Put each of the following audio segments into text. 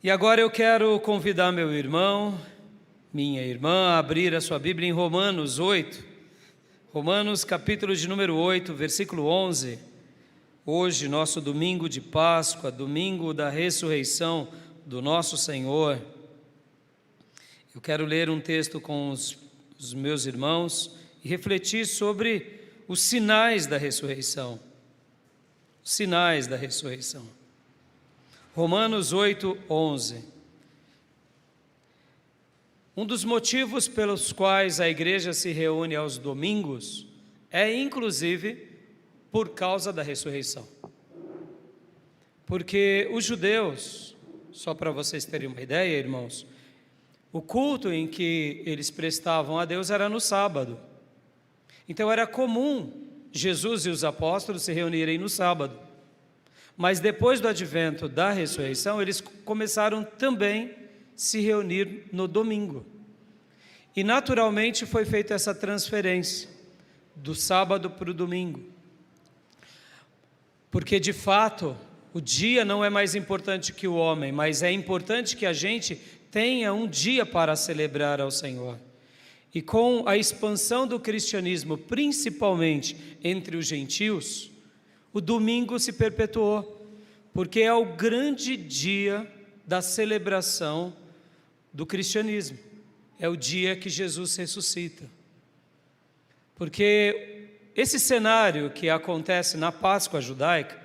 E agora eu quero convidar meu irmão, minha irmã, a abrir a sua Bíblia em Romanos 8. Romanos capítulo de número 8, versículo 11. Hoje, nosso domingo de Páscoa, domingo da ressurreição do nosso Senhor. Eu quero ler um texto com os meus irmãos e refletir sobre os sinais da ressurreição. Os sinais da ressurreição. Romanos 8, 11. Um dos motivos pelos quais a igreja se reúne aos domingos é, inclusive, por causa da ressurreição. Porque os judeus, só para vocês terem uma ideia, irmãos, o culto em que eles prestavam a Deus era no sábado. Então era comum Jesus e os apóstolos se reunirem no sábado. Mas depois do advento da ressurreição, eles começaram também a se reunir no domingo. E naturalmente foi feita essa transferência do sábado para o domingo. Porque de fato, o dia não é mais importante que o homem, mas é importante que a gente tenha um dia para celebrar ao Senhor. E com a expansão do cristianismo, principalmente entre os gentios, o domingo se perpetuou, porque é o grande dia da celebração do cristianismo. É o dia que Jesus ressuscita. Porque esse cenário que acontece na Páscoa judaica,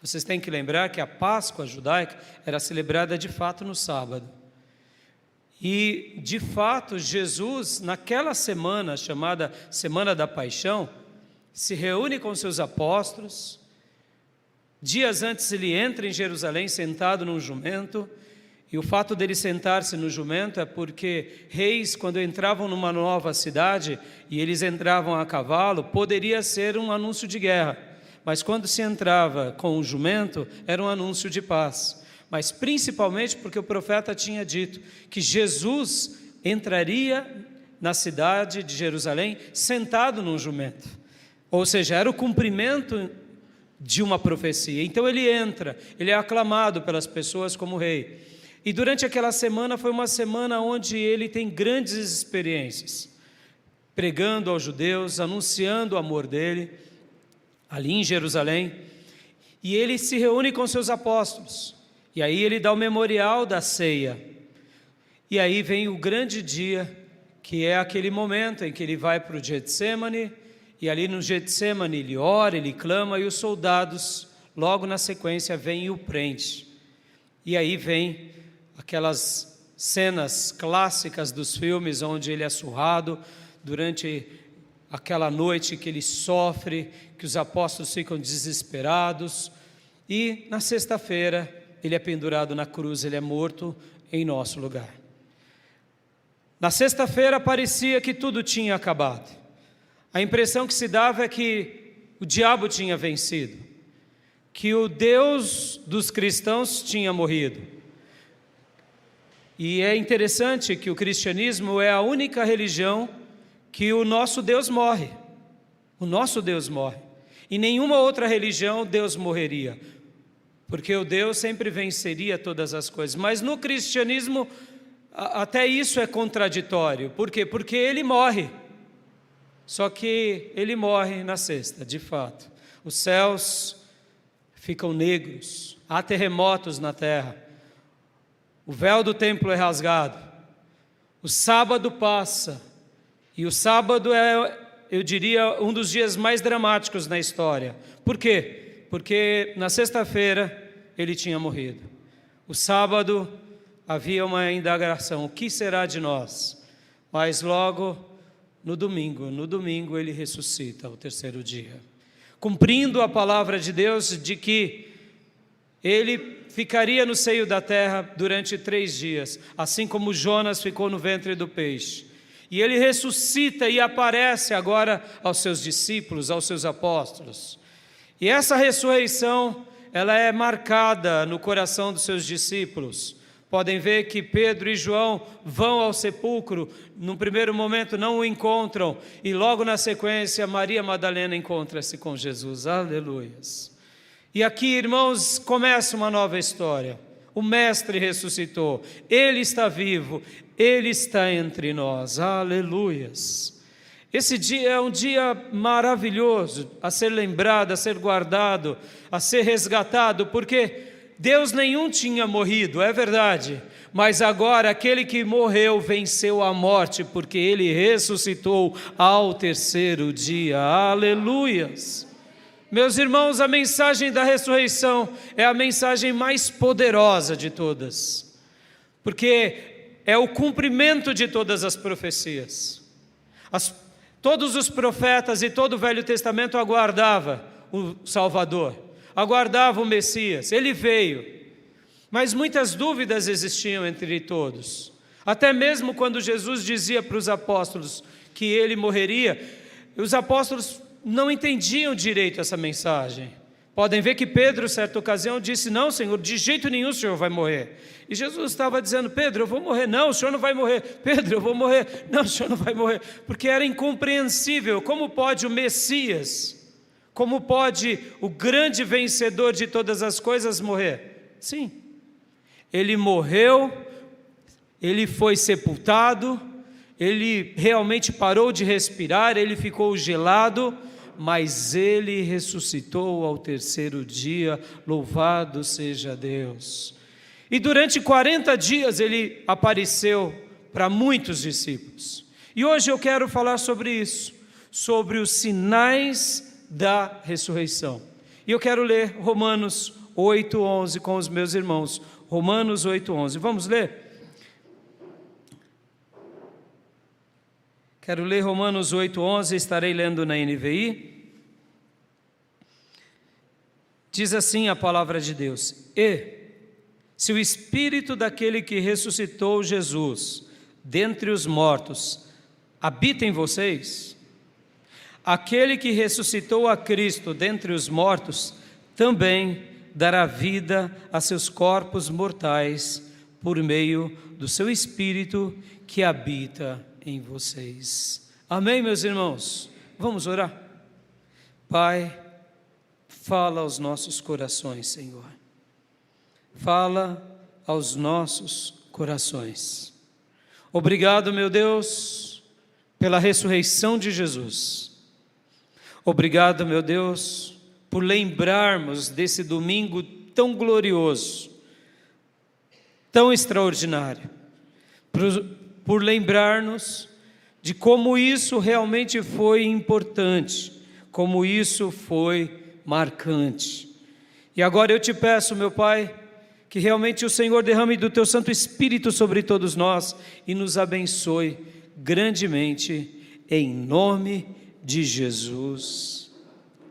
vocês têm que lembrar que a Páscoa judaica era celebrada de fato no sábado. E, de fato, Jesus, naquela semana chamada Semana da Paixão, se reúne com seus apóstolos. Dias antes ele entra em Jerusalém sentado num jumento, e o fato dele sentar-se no jumento é porque reis, quando entravam numa nova cidade e eles entravam a cavalo, poderia ser um anúncio de guerra, mas quando se entrava com o jumento, era um anúncio de paz. Mas principalmente porque o profeta tinha dito que Jesus entraria na cidade de Jerusalém sentado num jumento, ou seja, era o cumprimento de uma profecia. Então ele entra, ele é aclamado pelas pessoas como rei. E durante aquela semana foi uma semana onde ele tem grandes experiências, pregando aos judeus, anunciando o amor dele, ali em Jerusalém. E ele se reúne com seus apóstolos. E aí ele dá o memorial da ceia. E aí vem o grande dia, que é aquele momento em que ele vai para o Getsêmani, e ali no Getsêmani ele ora, ele clama, e os soldados, logo na sequência, vêm e o prendem. E aí vem aquelas cenas clássicas dos filmes, onde ele é surrado, durante aquela noite que ele sofre, que os apóstolos ficam desesperados, e na sexta-feira ele é pendurado na cruz, ele é morto em nosso lugar. Na sexta-feira parecia que tudo tinha acabado. A impressão que se dava é que o diabo tinha vencido, que o Deus dos cristãos tinha morrido. E é interessante que o cristianismo é a única religião que o nosso Deus morre. O nosso Deus morre. Em nenhuma outra religião Deus morreria, porque o Deus sempre venceria todas as coisas. Mas no cristianismo, até isso é contraditório. Por quê? Porque ele morre. Só que ele morre na sexta, de fato. Os céus ficam negros, há terremotos na terra, o véu do templo é rasgado, o sábado passa, e o sábado é, eu diria, um dos dias mais dramáticos na história. Por quê? Porque na sexta-feira ele tinha morrido. O sábado havia uma indagação: o que será de nós? Mas logo no domingo ele ressuscita ao terceiro dia, cumprindo a palavra de Deus de que ele ficaria no seio da terra durante 3 dias, assim como Jonas ficou no ventre do peixe. E ele ressuscita e aparece agora aos seus discípulos, aos seus apóstolos. E essa ressurreição, ela é marcada no coração dos seus discípulos. Podem ver que Pedro e João vão ao sepulcro, num primeiro momento não o encontram, e logo na sequência Maria Madalena encontra-se com Jesus. Aleluias! E aqui, irmãos, começa uma nova história. O Mestre ressuscitou, Ele está vivo, Ele está entre nós. Aleluias! Esse dia é um dia maravilhoso, a ser lembrado, a ser guardado, a ser resgatado, porque Deus nenhum tinha morrido, é verdade, mas agora aquele que morreu venceu a morte, porque Ele ressuscitou ao terceiro dia. Aleluias! Meus irmãos, a mensagem da ressurreição é a mensagem mais poderosa de todas, porque é o cumprimento de todas as profecias. Todos os profetas e todo o Velho Testamento aguardavam o Salvador, aguardavam o Messias. Ele veio, mas muitas dúvidas existiam entre todos. Até mesmo quando Jesus dizia para os apóstolos que Ele morreria, os apóstolos não entendiam direito essa mensagem. Podem ver que Pedro, certa ocasião, disse: não, Senhor, de jeito nenhum o Senhor vai morrer. E Jesus estava dizendo: Pedro, eu vou morrer. Não, o Senhor não vai morrer. Pedro, eu vou morrer. Não, o Senhor não vai morrer. Porque era incompreensível. Como pode o Messias, como pode o grande vencedor de todas as coisas morrer? Sim, Ele morreu, Ele foi sepultado, Ele realmente parou de respirar, Ele ficou gelado, mas Ele ressuscitou ao terceiro dia, louvado seja Deus. E durante 40 dias Ele apareceu para muitos discípulos. E hoje eu quero falar sobre isso, sobre os sinais da ressurreição. E eu quero ler Romanos 8:11 com os meus irmãos. Romanos 8:11, vamos ler? Quero ler Romanos 8:11, estarei lendo na NVI. Diz assim a palavra de Deus: E se o Espírito daquele que ressuscitou Jesus dentre os mortos habita em vocês, aquele que ressuscitou a Cristo dentre os mortos também dará vida a seus corpos mortais por meio do seu Espírito que habita em vocês. Amém, meus irmãos? Vamos orar? Pai, fala aos nossos corações, Senhor. Fala aos nossos corações. Obrigado, meu Deus, pela ressurreição de Jesus. Obrigado, meu Deus, por lembrarmos desse domingo tão glorioso, tão extraordinário, por lembrar-nos de como isso realmente foi importante, como isso foi marcante. E agora eu te peço, meu Pai, que realmente o Senhor derrame do Teu Santo Espírito sobre todos nós e nos abençoe grandemente, em nome de Jesus.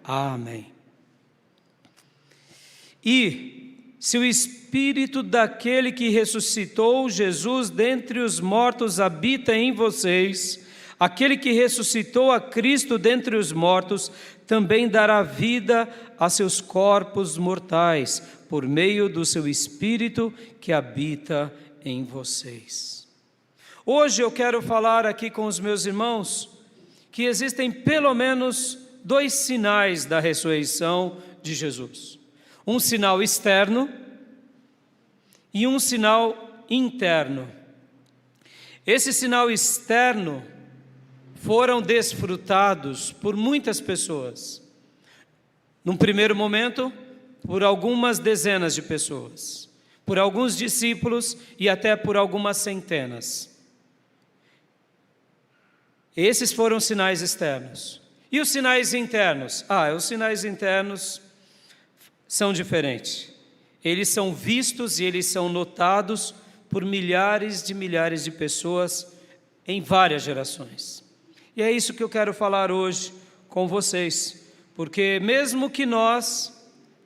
Amém. E se o Espírito daquele que ressuscitou Jesus dentre os mortos habita em vocês, aquele que ressuscitou a Cristo dentre os mortos também dará vida a seus corpos mortais, por meio do seu Espírito que habita em vocês. Hoje eu quero falar aqui com os meus irmãos que existem pelo menos 2 sinais da ressurreição de Jesus. Um sinal externo e um sinal interno. Esse sinal externo foram desfrutados por muitas pessoas. Num primeiro momento, por algumas dezenas de pessoas, por alguns discípulos e até por algumas centenas. Esses foram os sinais externos. E os sinais internos? Os sinais internos são diferentes. Eles são vistos e eles são notados por milhares de pessoas em várias gerações. E é isso que eu quero falar hoje com vocês, porque mesmo que nós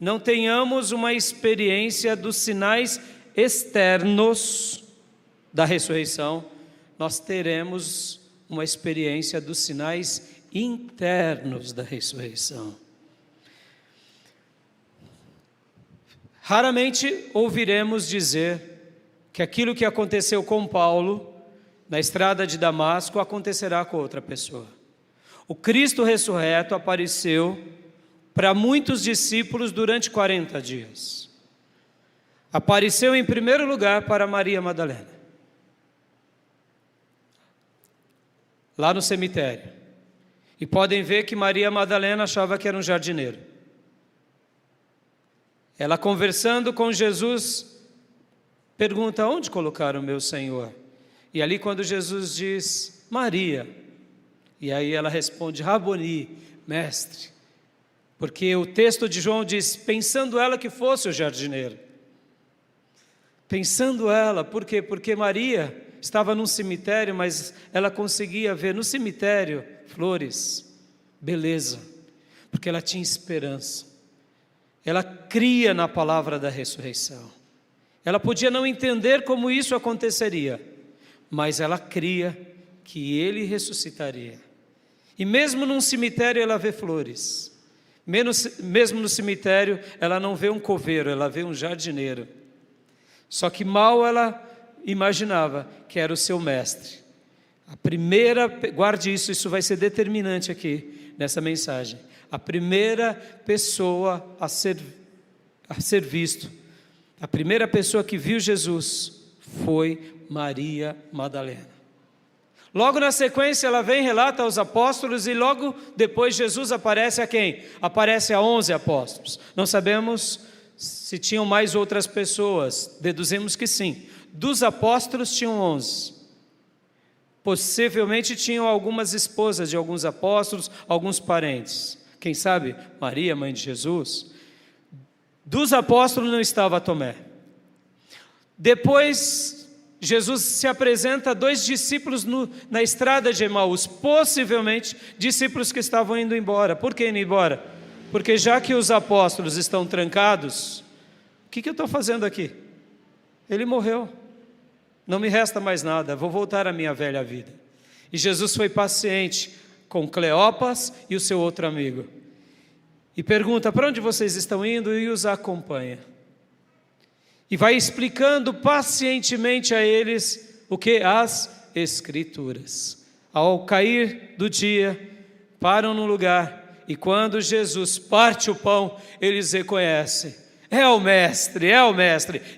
não tenhamos uma experiência dos sinais externos da ressurreição, nós teremos uma experiência dos sinais internos da ressurreição. Raramente ouviremos dizer que aquilo que aconteceu com Paulo na estrada de Damasco acontecerá com outra pessoa. O Cristo ressurreto apareceu para muitos discípulos durante 40 dias. apareceu em primeiro lugar para Maria Madalena, lá no cemitério. E podem ver que Maria Madalena achava que era um jardineiro. Ela, conversando com Jesus, pergunta: onde colocaram o meu Senhor? E ali, quando Jesus diz: Maria, e aí ela responde: Raboni, mestre. Porque o texto de João diz: pensando ela que fosse o jardineiro. Pensando ela, por quê? Porque Maria estava num cemitério, mas ela conseguia ver no cemitério flores, beleza, porque ela tinha esperança. Ela cria na palavra da ressurreição. Ela podia não entender como isso aconteceria, mas ela cria que ele ressuscitaria. E mesmo num cemitério ela vê flores. Mesmo no cemitério ela não vê um coveiro, ela vê um jardineiro. Só que mal ela imaginava que era o seu mestre. A primeira, guarde isso, isso vai ser determinante aqui nessa mensagem. A primeira pessoa a ser visto, a primeira pessoa que viu Jesus foi Maria Madalena. Logo na sequência ela vem, relata aos apóstolos, e logo depois Jesus aparece a quem? Aparece a 11 apóstolos. Não sabemos se tinham mais outras pessoas, deduzimos que sim. Dos apóstolos tinham 11. Possivelmente tinham algumas esposas de alguns apóstolos, alguns parentes. Quem sabe Maria, mãe de Jesus. Dos apóstolos não estava Tomé. Depois Jesus se apresenta a 2 discípulos na estrada de Emaús, possivelmente discípulos que estavam indo embora. Por que indo embora? Porque já que os apóstolos estão trancados, o que eu estou fazendo aqui? Ele morreu, não me resta mais nada, vou voltar à minha velha vida. E Jesus foi paciente com Cleopas e o seu outro amigo, e pergunta: para onde vocês estão indo? E os acompanha. E vai explicando pacientemente a eles o que? As Escrituras. Ao cair do dia, param no lugar, e quando Jesus parte o pão, eles reconhecem: é o mestre,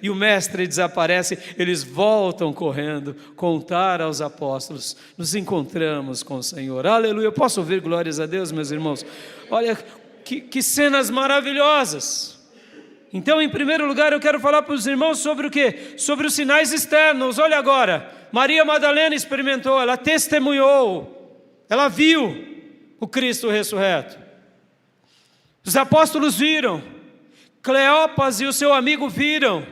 e o mestre desaparece. Eles voltam correndo, contar aos apóstolos: nos encontramos com o Senhor. Aleluia. Eu posso ouvir glórias a Deus, meus irmãos? Olha, que cenas maravilhosas. Então, em primeiro lugar, eu quero falar para os irmãos sobre o quê? Sobre os sinais externos. Olha agora, Maria Madalena experimentou, ela testemunhou, ela viu o Cristo ressurreto. Os apóstolos viram, Cleopas e o seu amigo viram.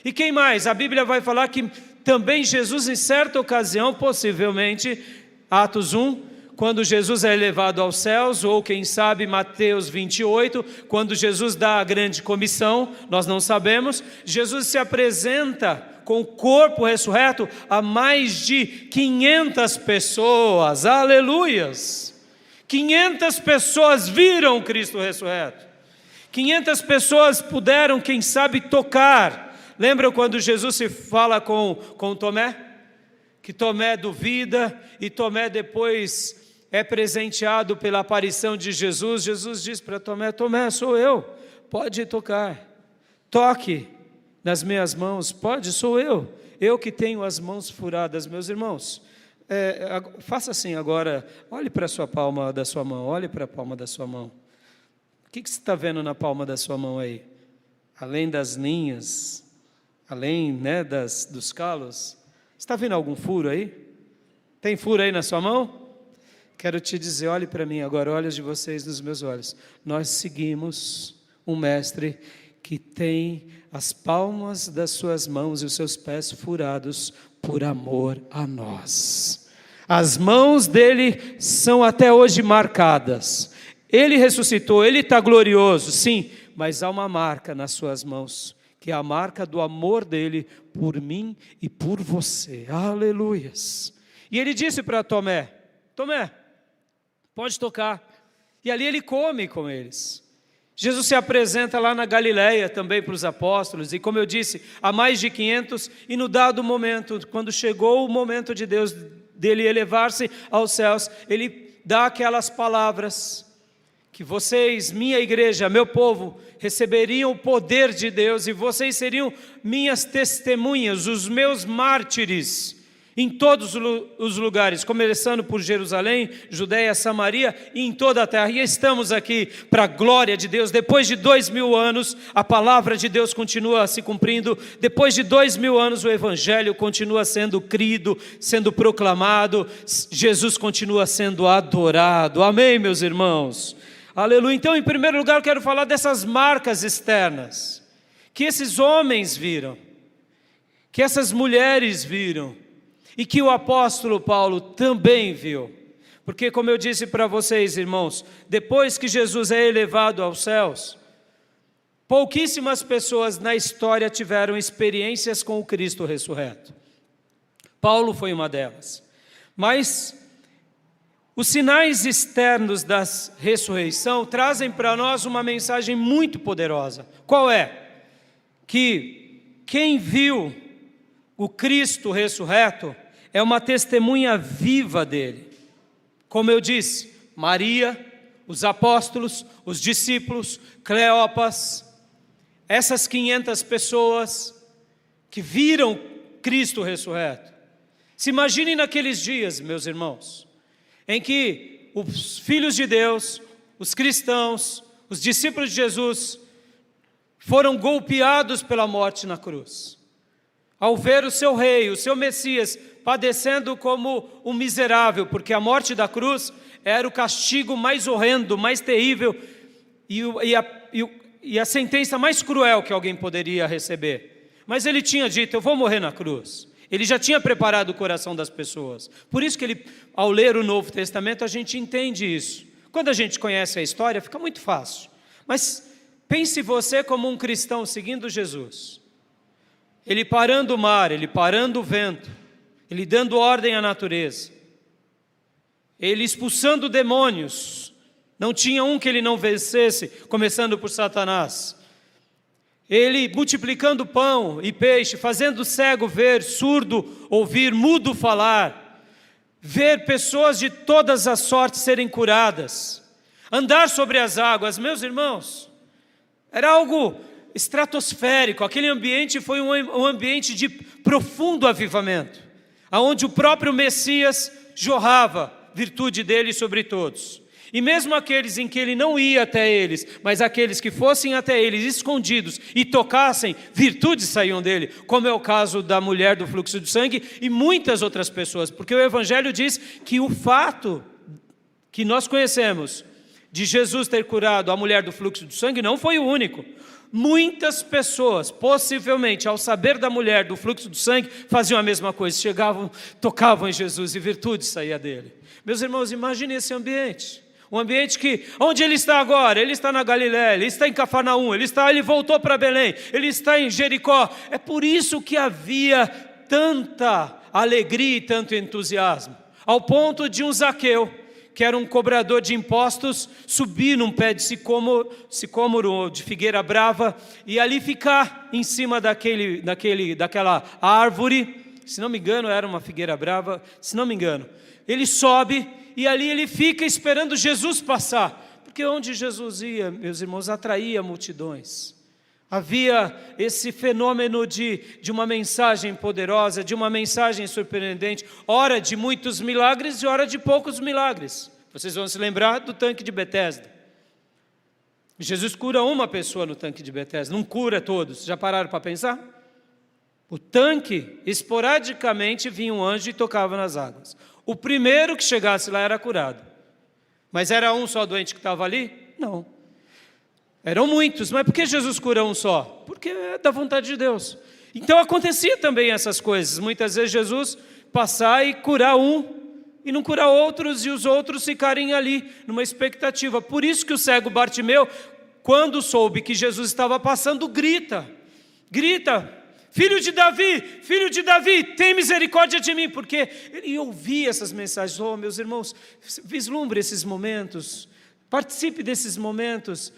E quem mais? A Bíblia vai falar que também Jesus, em certa ocasião, possivelmente, Atos 1, quando Jesus é elevado aos céus, ou quem sabe Mateus 28, quando Jesus dá a grande comissão, nós não sabemos, Jesus se apresenta com o corpo ressurreto a mais de 500 pessoas, aleluias! 500 pessoas viram Cristo ressurreto, 500 pessoas puderam, quem sabe, tocar. Lembram quando Jesus se fala com Tomé? Que Tomé duvida, e Tomé depois é presenteado pela aparição de Jesus. Jesus diz para Tomé: Tomé, sou eu, pode tocar, toque nas minhas mãos, pode, sou eu que tenho as mãos furadas. Meus irmãos, faça assim agora, olhe para a sua palma da sua mão, olhe para a palma da sua mão. O que você está vendo na palma da sua mão aí? Além das linhas, além dos calos, está vendo algum furo aí? Tem furo aí na sua mão? Quero te dizer, olhe para mim agora, olhos de vocês nos meus olhos. Nós seguimos um mestre que tem as palmas das suas mãos e os seus pés furados por amor a nós. As mãos dele são até hoje marcadas. Ele ressuscitou, ele está glorioso, sim, mas há uma marca nas suas mãos, que é a marca do amor dele por mim e por você. Aleluias. E ele disse para Tomé: Tomé, pode tocar. E ali ele come com eles. Jesus se apresenta lá na Galileia também para os apóstolos, e como eu disse, há mais de 500, e no dado momento, quando chegou o momento de Deus, dele elevar-se aos céus, ele dá aquelas palavras que vocês, minha igreja, meu povo, receberiam o poder de Deus e vocês seriam minhas testemunhas, os meus mártires, em todos os lugares, começando por Jerusalém, Judeia, Samaria e em toda a terra. E estamos aqui para a glória de Deus. Depois de 2000 anos, a palavra de Deus continua se cumprindo. Depois de 2000 anos, o Evangelho continua sendo crido, sendo proclamado. Jesus continua sendo adorado. Amém, meus irmãos? Aleluia. Então, em primeiro lugar, eu quero falar dessas marcas externas, que esses homens viram, que essas mulheres viram, e que o apóstolo Paulo também viu. Porque, como eu disse para vocês, irmãos, depois que Jesus é elevado aos céus, pouquíssimas pessoas na história tiveram experiências com o Cristo ressurreto. Paulo foi uma delas. Mas os sinais externos da ressurreição trazem para nós uma mensagem muito poderosa. Qual é? Que quem viu o Cristo ressurreto é uma testemunha viva dele. Como eu disse, Maria, os apóstolos, os discípulos, Cleopas, essas 500 pessoas que viram Cristo ressurreto. Se imaginem naqueles dias, meus irmãos, em que os filhos de Deus, os cristãos, os discípulos de Jesus, foram golpeados pela morte na cruz. Ao ver o seu rei, o seu Messias, padecendo como um miserável, porque a morte da cruz era o castigo mais horrendo, mais terrível e a sentença mais cruel que alguém poderia receber. Mas ele tinha dito, eu vou morrer na cruz. Ele já tinha preparado o coração das pessoas. Por isso que ele, ao ler o Novo Testamento, a gente entende isso. Quando a gente conhece a história, fica muito fácil. Mas pense você como um cristão seguindo Jesus. Ele parando o mar, ele parando o vento, ele dando ordem à natureza, ele expulsando demônios, não tinha um que ele não vencesse, começando por Satanás, ele multiplicando pão e peixe, fazendo cego ver, surdo ouvir, mudo falar, ver pessoas de todas as sortes serem curadas, andar sobre as águas. Meus irmãos, era algo estratosférico. Aquele ambiente foi um ambiente de profundo avivamento, aonde o próprio Messias jorrava virtude dele sobre todos. E mesmo aqueles em que ele não ia até eles, mas aqueles que fossem até eles escondidos e tocassem, virtudes saíam dele, como é o caso da mulher do fluxo de sangue e muitas outras pessoas, porque o Evangelho diz que o fato que nós conhecemos de Jesus ter curado a mulher do fluxo de sangue não foi o único. Muitas pessoas, possivelmente, ao saber da mulher do fluxo de sangue, faziam a mesma coisa, chegavam, tocavam em Jesus e virtude saía dele. Meus irmãos, imagine esse ambiente. Um ambiente que, onde ele está agora? Ele está na Galiléia, ele está em Cafarnaum, ele voltou para Belém, ele está em Jericó. É por isso que havia tanta alegria e tanto entusiasmo, ao ponto de um Zaqueu, que era um cobrador de impostos, subir num pé de sicômoro de figueira brava e ali ficar em cima daquela árvore. Se não me engano, era uma figueira brava, se não me engano. Ele sobe e ali ele fica esperando Jesus passar, porque onde Jesus ia, meus irmãos, atraía multidões. Havia esse fenômeno de uma mensagem poderosa, de uma mensagem surpreendente, hora de muitos milagres e hora de poucos milagres. Vocês vão se lembrar do tanque de Betesda. Jesus cura uma pessoa no tanque de Betesda, não cura todos. Já pararam para pensar? O tanque, esporadicamente, vinha um anjo e tocava nas águas. O primeiro que chegasse lá era curado. Mas era um só doente que estava ali? Não. Eram muitos. Mas por que Jesus cura um só? Porque é da vontade de Deus. Então acontecia também essas coisas. Muitas vezes Jesus passar e curar um e não curar outros, e os outros ficarem ali numa expectativa. Por isso que o cego Bartimeu, quando soube que Jesus estava passando, grita, filho de Davi, tem misericórdia de mim, porque ele ouvia essas mensagens. Oh, meus irmãos, vislumbre esses momentos, participe desses momentos,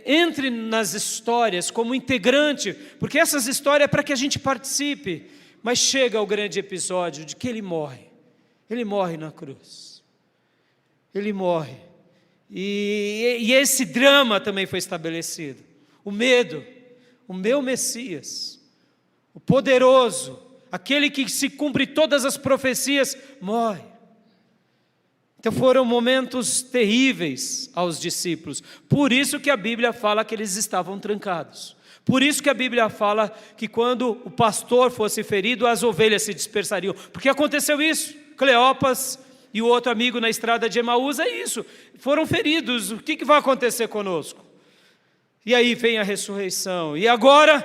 entre nas histórias como integrante, porque essas histórias é para que a gente participe. Mas chega o grande episódio de que ele morre na cruz, ele morre, E esse drama também foi estabelecido. O medo, o meu Messias, o poderoso, aquele que se cumpre todas as profecias, morre. Então foram momentos terríveis aos discípulos. Por isso que a Bíblia fala que eles estavam trancados. Por isso que a Bíblia fala que quando o pastor fosse ferido, as ovelhas se dispersariam. Porque aconteceu isso. Cleopas e o outro amigo na estrada de Emaús, é isso. Foram feridos. O que vai acontecer conosco? E aí vem a ressurreição. E agora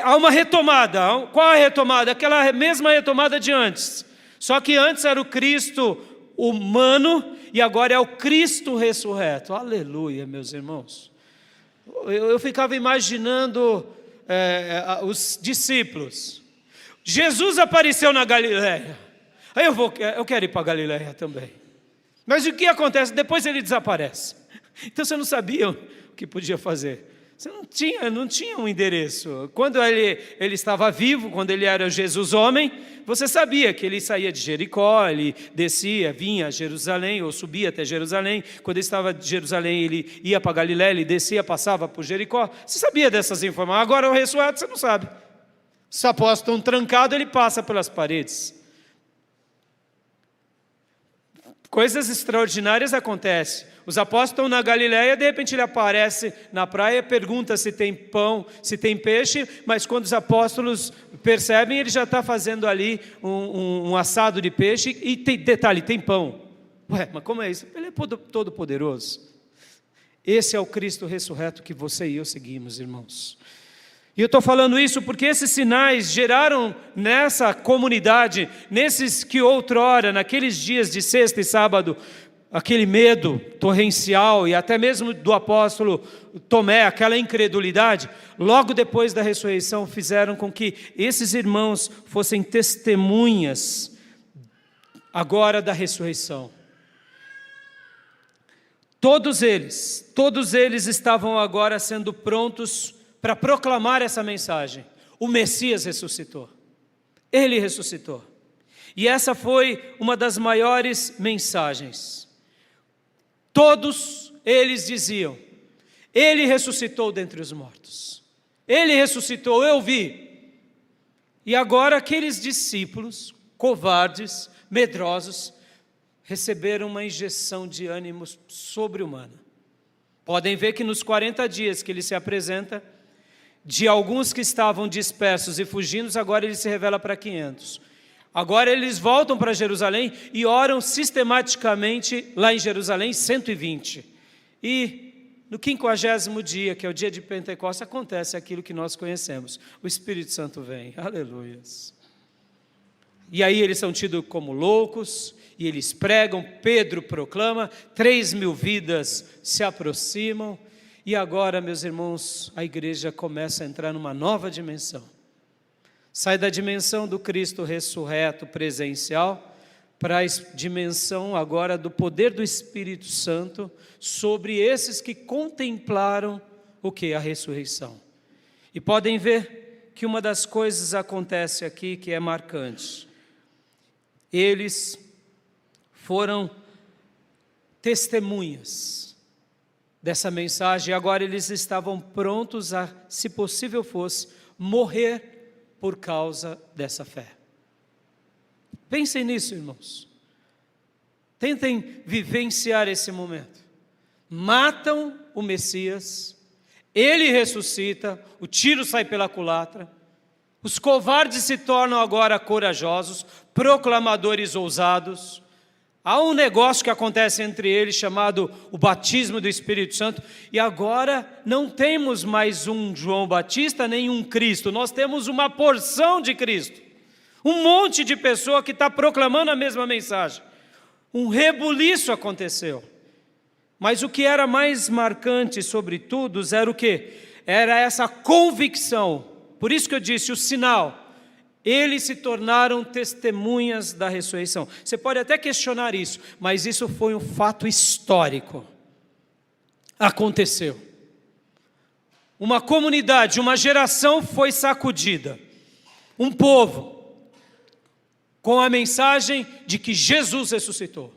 há uma retomada. Qual a retomada? Aquela mesma retomada de antes. Só que antes era o Cristo humano e agora é o Cristo ressurreto. Aleluia, meus irmãos. Eu ficava imaginando os discípulos. Jesus apareceu na Galileia. Aí eu quero ir para a Galileia também. Mas o que acontece? Depois ele desaparece. Então você não sabia o que podia fazer. Você não tinha um endereço. Quando ele estava vivo, quando ele era Jesus homem, você sabia que ele saía de Jericó, ele descia, vinha a Jerusalém, ou subia até Jerusalém. Quando ele estava de Jerusalém, ele ia para Galiléia, ele descia, passava por Jericó. Você sabia dessas informações. Agora o ressurreto você não sabe. Se o apóstolo está trancado, ele passa pelas paredes. Coisas extraordinárias acontecem. Os apóstolos estão na Galileia, de repente ele aparece na praia, pergunta se tem pão, se tem peixe, mas quando os apóstolos percebem, ele já está fazendo ali um assado de peixe e detalhe, tem pão. Ué, mas como é isso? Ele é todo poderoso. Esse é o Cristo ressurreto que você e eu seguimos, irmãos. E eu estou falando isso porque esses sinais geraram nessa comunidade, nesses que outrora, naqueles dias de sexta e sábado, aquele medo torrencial e até mesmo do apóstolo Tomé, aquela incredulidade, logo depois da ressurreição fizeram com que esses irmãos fossem testemunhas agora da ressurreição. Todos eles estavam agora sendo prontos para proclamar essa mensagem. O Messias ressuscitou. Ele ressuscitou. E essa foi uma das maiores mensagens. Todos eles diziam: Ele ressuscitou dentre os mortos. Ele ressuscitou, eu vi. E agora aqueles discípulos, covardes, medrosos, receberam uma injeção de ânimo sobre-humana. Podem ver que nos 40 dias que ele se apresenta, de alguns que estavam dispersos e fugindo, agora ele se revela para 500. Agora eles voltam para Jerusalém e oram sistematicamente lá em Jerusalém, 120. E no 50º dia, que é o dia de Pentecostes, acontece aquilo que nós conhecemos. O Espírito Santo vem. Aleluias. E aí eles são tidos como loucos, e eles pregam, Pedro proclama, 3.000 vidas se aproximam, e agora, meus irmãos, a igreja começa a entrar numa nova dimensão. Sai da dimensão do Cristo ressurreto presencial para a dimensão agora do poder do Espírito Santo sobre esses que contemplaram o que? A ressurreição. E podem ver que uma das coisas acontece aqui que é marcante. Eles foram testemunhas dessa mensagem, e agora eles estavam prontos a, se possível fosse, morrer por causa dessa fé. Pensem nisso, irmãos. Tentem vivenciar esse momento. Matam o Messias, ele ressuscita, o tiro sai pela culatra, os covardes se tornam agora corajosos, proclamadores ousados. Há um negócio que acontece entre eles chamado o batismo do Espírito Santo, e agora não temos mais um João Batista nem um Cristo, nós temos uma porção de Cristo, um monte de pessoa que está proclamando a mesma mensagem. Um rebuliço aconteceu, mas o que era mais marcante sobre tudo era o quê? Era essa convicção. Por isso que eu disse, o sinal. Eles se tornaram testemunhas da ressurreição. Você pode até questionar isso, mas isso foi um fato histórico. Aconteceu. Uma comunidade, uma geração foi sacudida. Um povo, com a mensagem de que Jesus ressuscitou.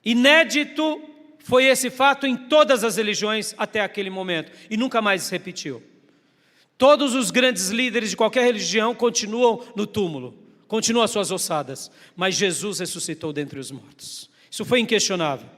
Inédito foi esse fato em todas as religiões até aquele momento, e nunca mais se repetiu. Todos os grandes líderes de qualquer religião continuam no túmulo, continuam as suas ossadas, mas Jesus ressuscitou dentre os mortos. Isso foi inquestionável.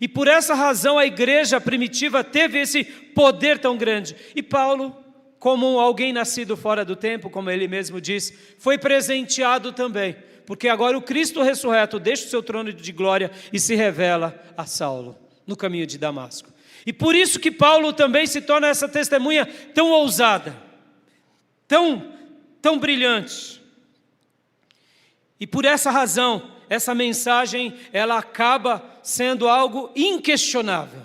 E por essa razão a igreja primitiva teve esse poder tão grande. E Paulo, como alguém nascido fora do tempo, como ele mesmo diz, foi presenteado também, porque agora o Cristo ressurreto deixa o seu trono de glória e se revela a Saulo, no caminho de Damasco. E por isso que Paulo também se torna essa testemunha tão ousada, tão brilhante. E por essa razão, essa mensagem, ela acaba sendo algo inquestionável.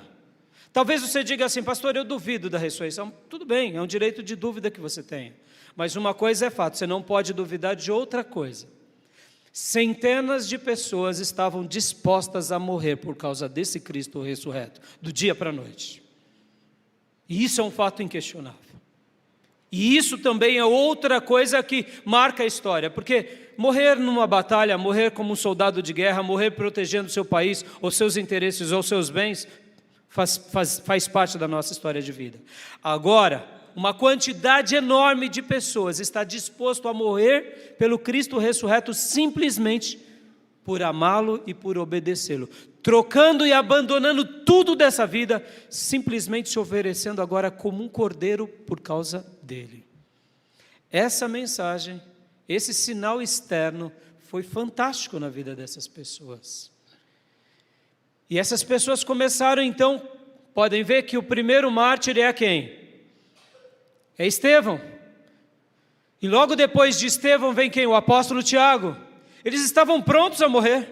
Talvez você diga assim: pastor, eu duvido da ressurreição. Tudo bem, é um direito de dúvida que você tem. Mas uma coisa é fato, você não pode duvidar de outra coisa. Centenas de pessoas estavam dispostas a morrer por causa desse Cristo ressurreto, do dia para a noite. E isso é um fato inquestionável. E isso também é outra coisa que marca a história, porque morrer numa batalha, morrer como um soldado de guerra, morrer protegendo seu país, ou seus interesses, ou seus bens, faz parte da nossa história de vida. Agora, uma quantidade enorme de pessoas está disposto a morrer pelo Cristo ressurreto simplesmente por amá-lo e por obedecê-lo, trocando e abandonando tudo dessa vida, simplesmente se oferecendo agora como um cordeiro por causa dele. Essa mensagem, esse sinal externo foi fantástico na vida dessas pessoas. E essas pessoas começaram então, podem ver que o primeiro mártir é quem? É Estevão. E logo depois de Estevão vem quem? O apóstolo Tiago. Eles estavam prontos a morrer.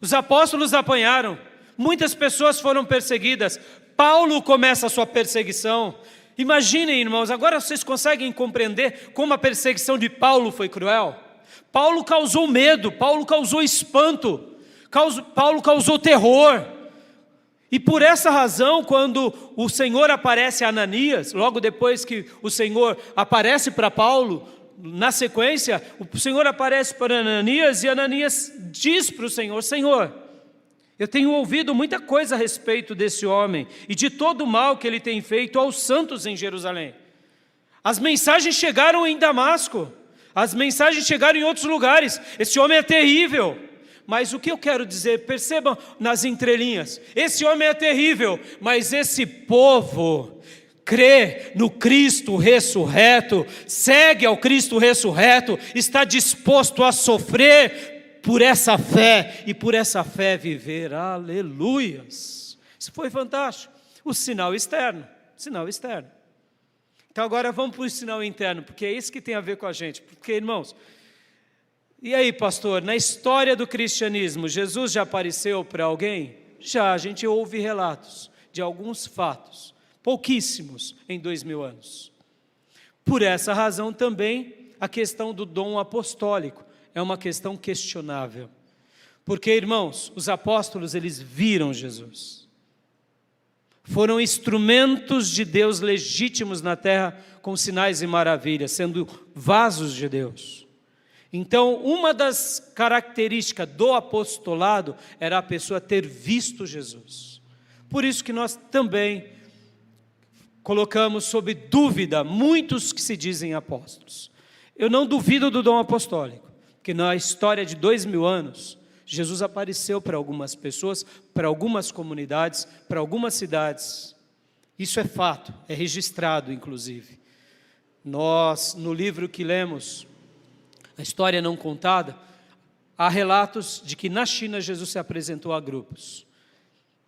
Os apóstolos apanharam. Muitas pessoas foram perseguidas. Paulo começa a sua perseguição. Imaginem, irmãos, agora vocês conseguem compreender como a perseguição de Paulo foi cruel? Paulo causou medo, Paulo causou espanto, Paulo causou terror. E por essa razão, quando o Senhor aparece a Ananias, logo depois que o Senhor aparece para Paulo, na sequência, o Senhor aparece para Ananias e Ananias diz para o Senhor: Senhor, eu tenho ouvido muita coisa a respeito desse homem e de todo o mal que ele tem feito aos santos em Jerusalém. As mensagens chegaram em Damasco, as mensagens chegaram em outros lugares, esse homem é terrível. Mas o que eu quero dizer, percebam nas entrelinhas, esse homem é terrível, mas esse povo crê no Cristo ressurreto, segue ao Cristo ressurreto, está disposto a sofrer por essa fé, e por essa fé viver, aleluias. Isso foi fantástico. O sinal externo, Então agora vamos para o sinal interno, porque é isso que tem a ver com a gente. Porque, irmãos, e aí, pastor, na história do cristianismo, Jesus já apareceu para alguém? Já, a gente ouve relatos de alguns fatos, pouquíssimos em 2000 anos. Por essa razão também, a questão do dom apostólico é uma questão questionável. Porque, irmãos, os apóstolos, eles viram Jesus. Foram instrumentos de Deus legítimos na terra, com sinais e maravilhas, sendo vasos de Deus. Então, uma das características do apostolado era a pessoa ter visto Jesus. Por isso que nós também colocamos sob dúvida muitos que se dizem apóstolos. Eu não duvido do dom apostólico, porque na história de 2000 anos, Jesus apareceu para algumas pessoas, para algumas comunidades, para algumas cidades. Isso é fato, é registrado inclusive. Nós, no livro que lemos, A História Não Contada, há relatos de que na China Jesus se apresentou a grupos,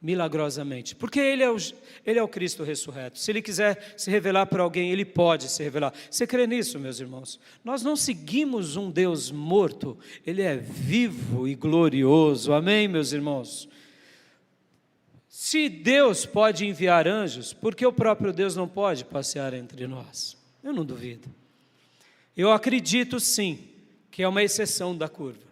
milagrosamente, porque ele é o Cristo ressurreto. Se ele quiser se revelar para alguém, ele pode se revelar. Você crê nisso, meus irmãos? Nós não seguimos um Deus morto, ele é vivo e glorioso, amém, meus irmãos? Se Deus pode enviar anjos, por que o próprio Deus não pode passear entre nós? Eu não duvido. Eu acredito sim, que é uma exceção da curva.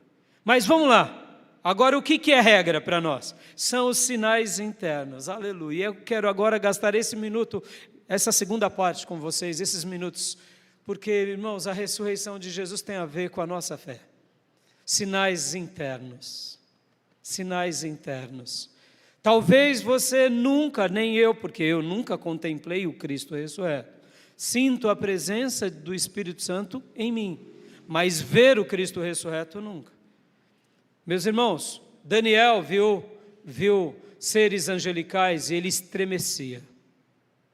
Mas vamos lá. Agora, o que é regra para nós? São os sinais internos, aleluia. Eu quero agora gastar esse minuto, essa segunda parte com vocês, esses minutos, porque, irmãos, a ressurreição de Jesus tem a ver com a nossa fé. Sinais internos. Sinais internos. Talvez você nunca, nem eu, porque eu nunca contemplei o Cristo ressurreto, sinto a presença do Espírito Santo em mim, mas ver o Cristo ressurreto nunca. Meus irmãos, Daniel viu seres angelicais e ele estremecia,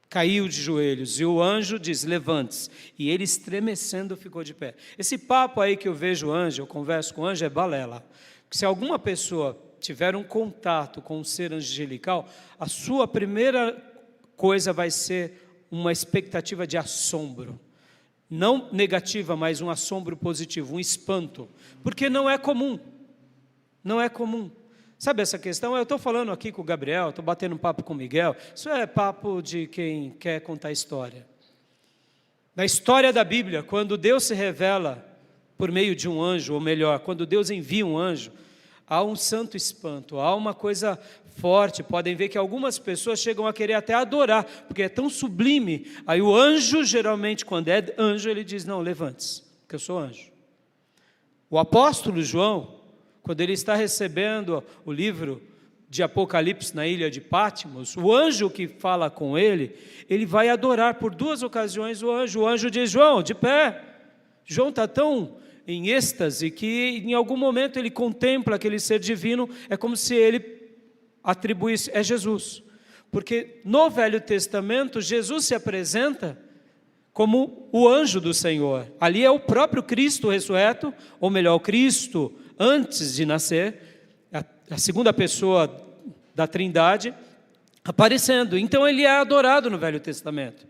caiu de joelhos, e o anjo diz, levante-se, e ele estremecendo ficou de pé. Esse papo aí que eu vejo anjo, eu converso com anjo, é balela. Se alguma pessoa tiver um contato com um ser angelical, a sua primeira coisa vai ser uma expectativa de assombro. Não negativa, mas um assombro positivo, um espanto. Porque não é comum. Não é comum. Sabe essa questão? Eu estou falando aqui com o Gabriel, estou batendo um papo com o Miguel. Isso é papo de quem quer contar história. Na história da Bíblia, quando Deus se revela por meio de um anjo, ou melhor, quando Deus envia um anjo, há um santo espanto, há uma coisa forte. Podem ver que algumas pessoas chegam a querer até adorar, porque é tão sublime. Aí o anjo, geralmente, quando é anjo, ele diz, não, levante-se, porque eu sou anjo. O apóstolo João, quando ele está recebendo o livro de Apocalipse na ilha de Patmos, o anjo que fala com ele vai adorar por 2 ocasiões o anjo diz, João, de pé. João está tão em êxtase que em algum momento ele contempla aquele ser divino, é como se ele atribuísse, é Jesus. Porque no Velho Testamento, Jesus se apresenta como o anjo do Senhor. Ali é o próprio Cristo ressurreto, ou melhor, o Cristo antes de nascer, a segunda pessoa da Trindade, aparecendo. Então ele é adorado no Velho Testamento.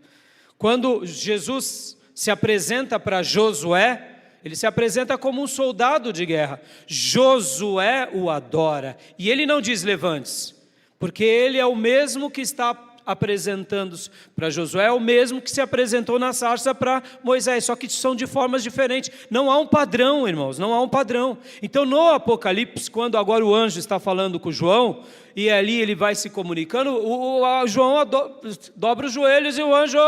Quando Jesus se apresenta para Josué, ele se apresenta como um soldado de guerra. Josué o adora. E ele não diz levante-se, porque ele é o mesmo que está apresentando-se para Josué, é o mesmo que se apresentou na sarça para Moisés, só que são de formas diferentes. Não há um padrão, irmãos, não há um padrão. Então no Apocalipse, quando agora o anjo está falando com João, e ali ele vai se comunicando, o João dobra os joelhos e o anjo,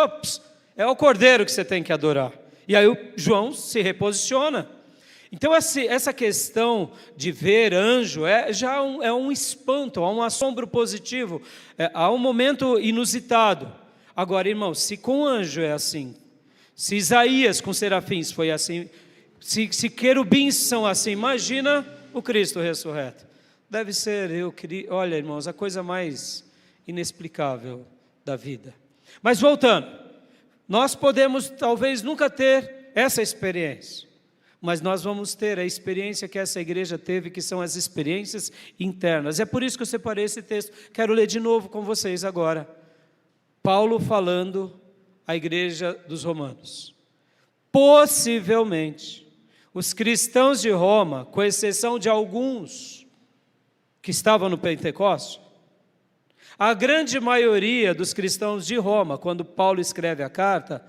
é o cordeiro que você tem que adorar. E aí o João se reposiciona. Então essa questão de ver anjo é um espanto, há um assombro positivo, há um momento inusitado. Agora, irmãos, se com anjo é assim, se Isaías com serafins foi assim, se querubins são assim, imagina o Cristo ressurreto. Deve ser, olha, irmãos, a coisa mais inexplicável da vida. Mas voltando, nós podemos talvez nunca ter essa experiência, mas nós vamos ter a experiência que essa igreja teve, que são as experiências internas. É por isso que eu separei esse texto. Quero ler de novo com vocês agora. Paulo falando à igreja dos romanos. Possivelmente, os cristãos de Roma, com exceção de alguns que estavam no Pentecostes, a grande maioria dos cristãos de Roma, quando Paulo escreve a carta,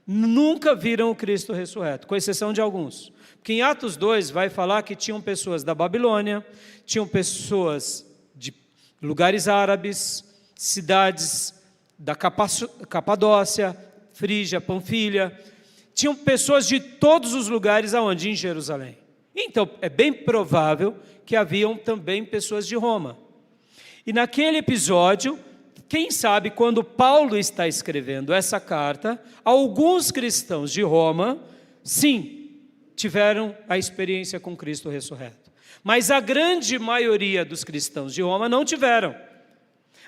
nunca viram o Cristo ressurreto, com exceção de alguns. Porque em Atos 2 vai falar que tinham pessoas da Babilônia, tinham pessoas de lugares árabes, cidades da Capadócia, Frígia, Panfilha, tinham pessoas de todos os lugares aonde? Em Jerusalém. Então, é bem provável que haviam também pessoas de Roma. E naquele episódio, quem sabe quando Paulo está escrevendo essa carta, alguns cristãos de Roma, sim, tiveram a experiência com Cristo ressurreto. Mas a grande maioria dos cristãos de Roma não tiveram.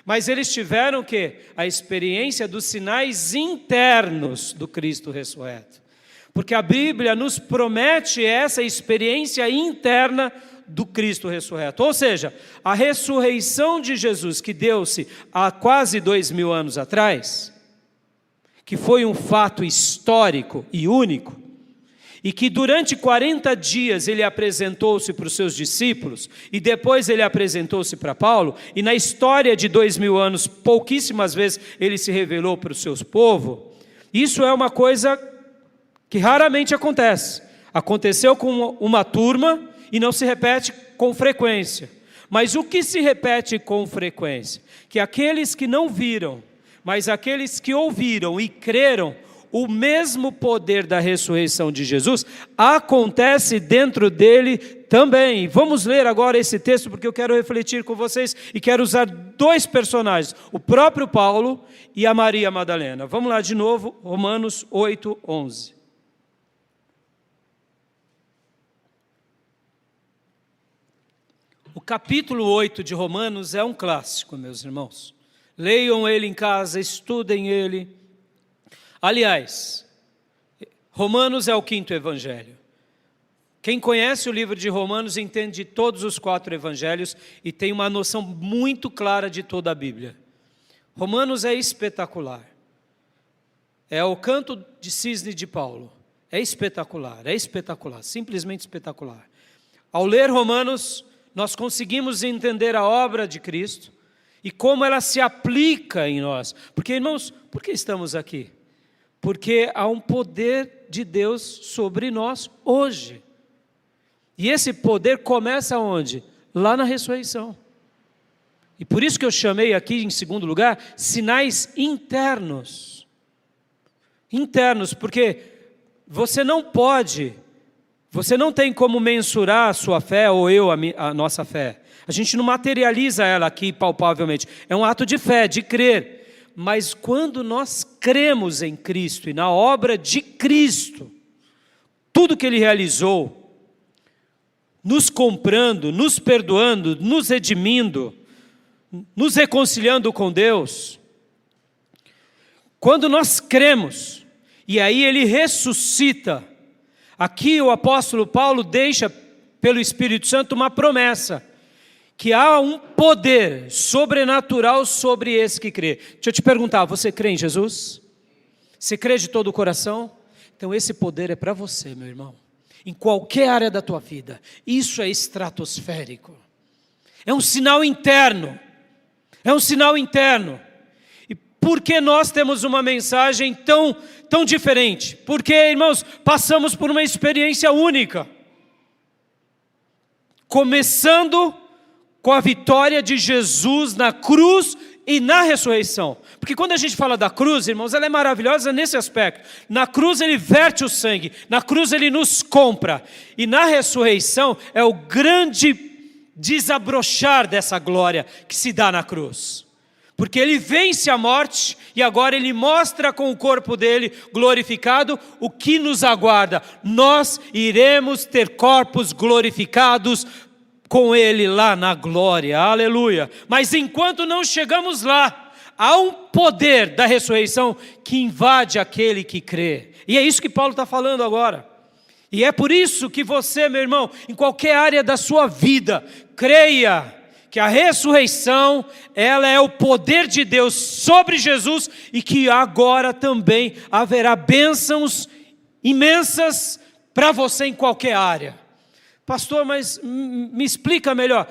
Mas eles tiveram o quê? A experiência dos sinais internos do Cristo ressurreto. Porque a Bíblia nos promete essa experiência interna do Cristo ressurreto. Ou seja, a ressurreição de Jesus que deu-se há quase 2000 anos atrás, que foi um fato histórico e único, e que durante 40 dias ele apresentou-se para os seus discípulos, e depois ele apresentou-se para Paulo, e na história de 2000 anos, pouquíssimas vezes ele se revelou para o seu povo. Isso é uma coisa que raramente acontece. Aconteceu com uma turma e não se repete com frequência. Mas o que se repete com frequência? Que aqueles que não viram, mas aqueles que ouviram e creram, o mesmo poder da ressurreição de Jesus acontece dentro dele Também. Vamos ler agora esse texto, porque eu quero refletir com vocês e quero usar dois personagens, o próprio Paulo e a Maria Madalena. Vamos lá de novo, Romanos 8, 11. O capítulo 8 de Romanos é um clássico, meus irmãos. Leiam ele em casa, estudem ele. Aliás, Romanos é o quinto evangelho. Quem conhece o livro de Romanos entende todos os 4 evangelhos e tem uma noção muito clara de toda a Bíblia. Romanos é espetacular. É o canto de cisne de Paulo. É espetacular, simplesmente espetacular. Ao ler Romanos, nós conseguimos entender a obra de Cristo e como ela se aplica em nós. Porque, irmãos, por que estamos aqui? Porque há um poder de Deus sobre nós hoje. E esse poder começa onde? Lá na ressurreição. E por isso que eu chamei aqui, em segundo lugar, sinais internos. Internos, porque você não tem como mensurar a sua fé ou a nossa fé. A gente não materializa ela aqui palpavelmente. É um ato de fé, de crer. Mas quando nós cremos em Cristo e na obra de Cristo, tudo que Ele realizou, nos comprando, nos perdoando, nos redimindo, nos reconciliando com Deus. Quando nós cremos, e aí Ele ressuscita, aqui o apóstolo Paulo deixa pelo Espírito Santo uma promessa, que há um poder sobrenatural sobre esse que crê. Deixa eu te perguntar, você crê em Jesus? Você crê de todo o coração? Então esse poder é para você, meu irmão. Em qualquer área da tua vida. Isso é estratosférico. É um sinal interno. É um sinal interno. E por que nós temos uma mensagem tão diferente? Porque, irmãos, passamos por uma experiência única. Começando com a vitória de Jesus na cruz e na ressurreição. Porque quando a gente fala da cruz, irmãos, ela é maravilhosa nesse aspecto. Na cruz Ele verte o sangue, na cruz Ele nos compra. E na ressurreição é o grande desabrochar dessa glória que se dá na cruz. Porque Ele vence a morte e agora Ele mostra com o corpo dele glorificado o que nos aguarda. Nós iremos ter corpos glorificados com Ele lá na glória, aleluia. Mas enquanto não chegamos lá, há um poder da ressurreição que invade aquele que crê. E é isso que Paulo está falando agora. E é por isso que você, meu irmão, em qualquer área da sua vida, creia que a ressurreição, ela é o poder de Deus sobre Jesus e que agora também haverá bênçãos imensas para você em qualquer área. Pastor, mas me explica melhor.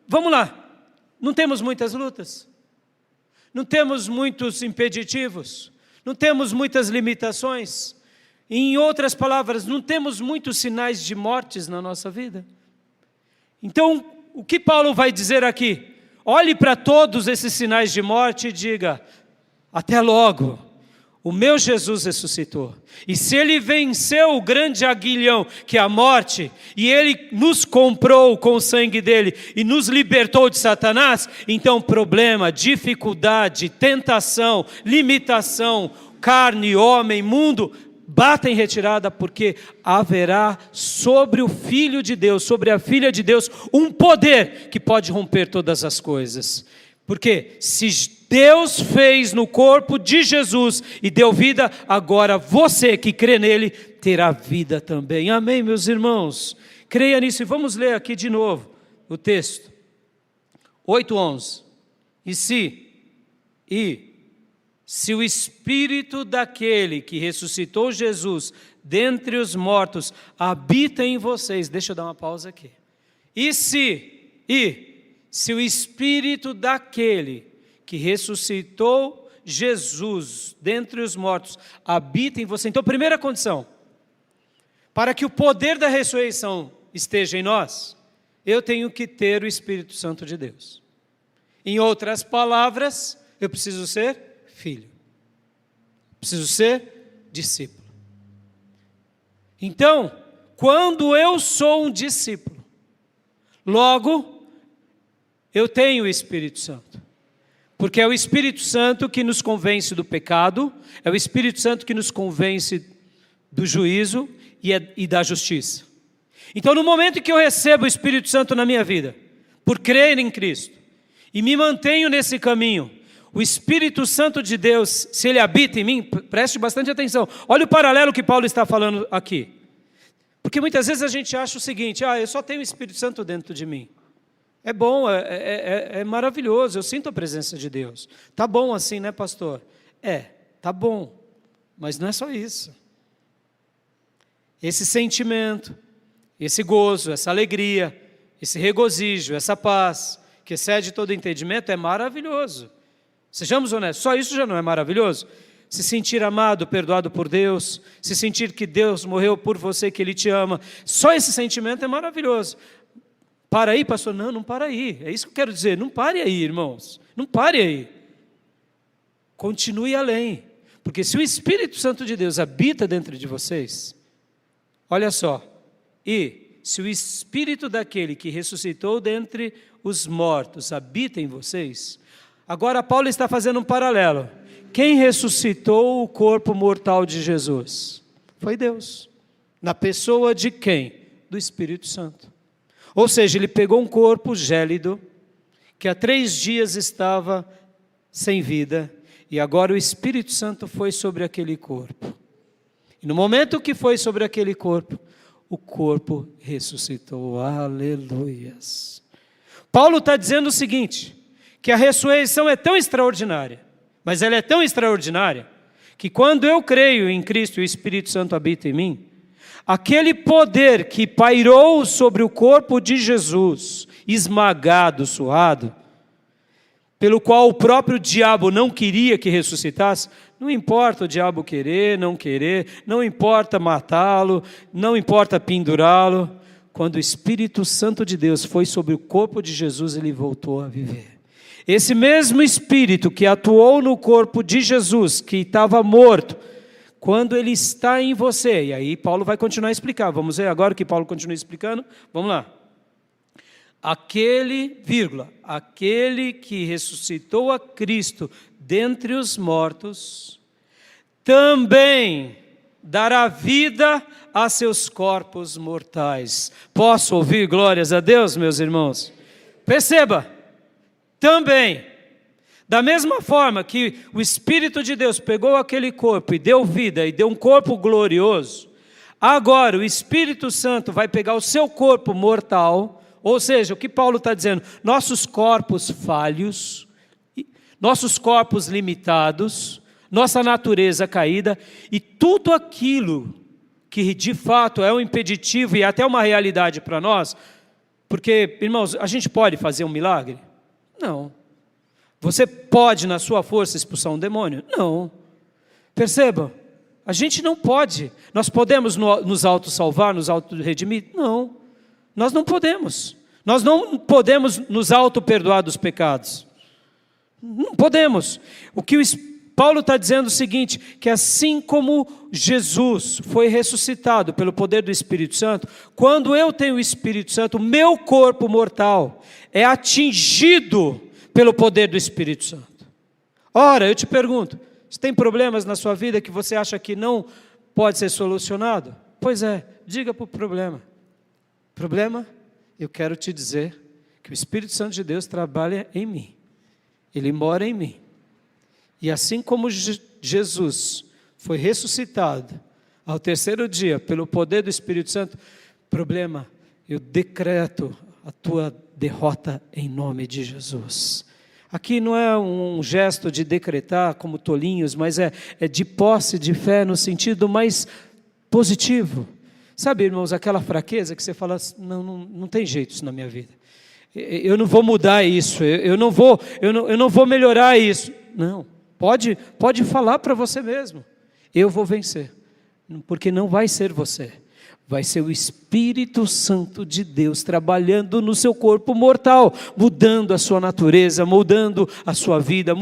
Vamos lá, não temos muitas lutas, não temos muitos impeditivos, não temos muitas limitações. Em outras palavras, não temos muitos sinais de mortes na nossa vida. Então, o que Paulo vai dizer aqui? Olhe para todos esses sinais de morte e diga, até logo. O meu Jesus ressuscitou. E se Ele venceu o grande aguilhão, que é a morte, e Ele nos comprou com o sangue dEle, e nos libertou de Satanás, então problema, dificuldade, tentação, limitação, carne, homem, mundo, bata em retirada, porque haverá sobre o Filho de Deus, sobre a Filha de Deus, um poder que pode romper todas as coisas. Porque se Deus fez no corpo de Jesus e deu vida, agora você que crê nele terá vida também. Amém, meus irmãos? Creia nisso e vamos ler aqui de novo o texto. 8:11. E se o Espírito daquele que ressuscitou Jesus dentre os mortos habita em vocês, deixa eu dar uma pausa aqui. Se o Espírito daquele que ressuscitou Jesus dentre os mortos habita em você. Então, primeira condição, para que o poder da ressurreição esteja em nós, eu tenho que ter o Espírito Santo de Deus. Em outras palavras, eu preciso ser filho. Preciso ser discípulo. Então, quando eu sou um discípulo, Logo, eu tenho o Espírito Santo. Porque é o Espírito Santo que nos convence do pecado, é o Espírito Santo que nos convence do juízo e da justiça. Então, no momento em que eu recebo o Espírito Santo na minha vida, por crer em Cristo, e me mantenho nesse caminho, o Espírito Santo de Deus, se ele habita em mim, preste bastante atenção. Olha o paralelo que Paulo está falando aqui. Porque muitas vezes a gente acha o seguinte: eu só tenho o Espírito Santo dentro de mim. É bom, é maravilhoso, eu sinto a presença de Deus. Tá bom assim, né, pastor? Tá bom, mas não é só isso. Esse sentimento, esse gozo, essa alegria, esse regozijo, essa paz, que excede todo entendimento, é maravilhoso. Sejamos honestos, só isso já não é maravilhoso? Se sentir amado, perdoado por Deus, se sentir que Deus morreu por você, que Ele te ama, só esse sentimento é maravilhoso. Para aí, pastor? Não para aí, é isso que eu quero dizer, não pare aí, irmãos, não pare aí. Continue além, porque se o Espírito Santo de Deus habita dentro de vocês, olha só, e se o Espírito daquele que ressuscitou dentre os mortos habita em vocês, agora Paulo está fazendo um paralelo. Quem ressuscitou o corpo mortal de Jesus? Foi Deus. Na pessoa de quem? Do Espírito Santo. Ou seja, ele pegou um corpo gélido, que há 3 dias estava sem vida, e agora o Espírito Santo foi sobre aquele corpo. E no momento que foi sobre aquele corpo, o corpo ressuscitou. Aleluias. Paulo está dizendo o seguinte, que a ressurreição é tão extraordinária, mas ela é tão extraordinária, que quando eu creio em Cristo e o Espírito Santo habita em mim, aquele poder que pairou sobre o corpo de Jesus, esmagado, suado, pelo qual o próprio diabo não queria que ressuscitasse, não importa o diabo querer, não importa matá-lo, não importa pendurá-lo, quando o Espírito Santo de Deus foi sobre o corpo de Jesus, ele voltou a viver. Esse mesmo Espírito que atuou no corpo de Jesus, que estava morto, quando ele está em você, e aí Paulo vai continuar a explicar, vamos ver agora o que Paulo continua explicando, vamos lá. Aquele que ressuscitou a Cristo dentre os mortos, também dará vida a seus corpos mortais. Posso ouvir glórias a Deus, meus irmãos? Perceba, também, da mesma forma que o Espírito de Deus pegou aquele corpo e deu vida, e deu um corpo glorioso, agora o Espírito Santo vai pegar o seu corpo mortal, ou seja, o que Paulo está dizendo, nossos corpos falhos, nossos corpos limitados, nossa natureza caída, e tudo aquilo que de fato é um impeditivo e até uma realidade para nós, porque, irmãos, a gente pode fazer um milagre? Não. Você pode, na sua força, expulsar um demônio? Não. Perceba, a gente não pode. Nós podemos nos auto-salvar, nos auto-redimir? Não. Nós não podemos. Nós não podemos nos auto-perdoar dos pecados. Não podemos. O que Paulo está dizendo é o seguinte, que assim como Jesus foi ressuscitado pelo poder do Espírito Santo, quando eu tenho o Espírito Santo, meu corpo mortal é atingido pelo poder do Espírito Santo. Ora, eu te pergunto, você tem problemas na sua vida que você acha que não pode ser solucionado? Pois é, diga para o problema. Problema, eu quero te dizer que o Espírito Santo de Deus trabalha em mim. Ele mora em mim. E assim como Jesus foi ressuscitado ao 3º dia pelo poder do Espírito Santo, problema, eu decreto a tua derrota em nome de Jesus. Aqui não é um gesto de decretar como tolinhos, mas é de posse de fé no sentido mais positivo. Sabe, irmãos, aquela fraqueza que você fala, não tem jeito isso na minha vida. Eu não vou mudar isso, eu não vou melhorar isso. Não, pode falar para você mesmo. Eu vou vencer, porque não vai ser você. Vai ser o Espírito Santo de Deus trabalhando no seu corpo mortal, mudando a sua natureza, mudando a sua vida,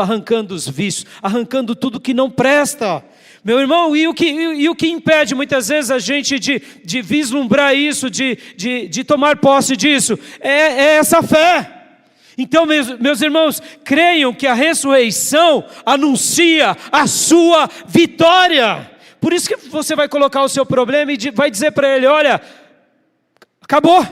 arrancando os vícios, arrancando tudo que não presta. Meu irmão, e o que impede muitas vezes a gente de vislumbrar isso, de tomar posse disso? É essa fé. Então, meus irmãos, creiam que a ressurreição anuncia a sua vitória. Por isso que você vai colocar o seu problema e vai dizer para ele: olha, acabou,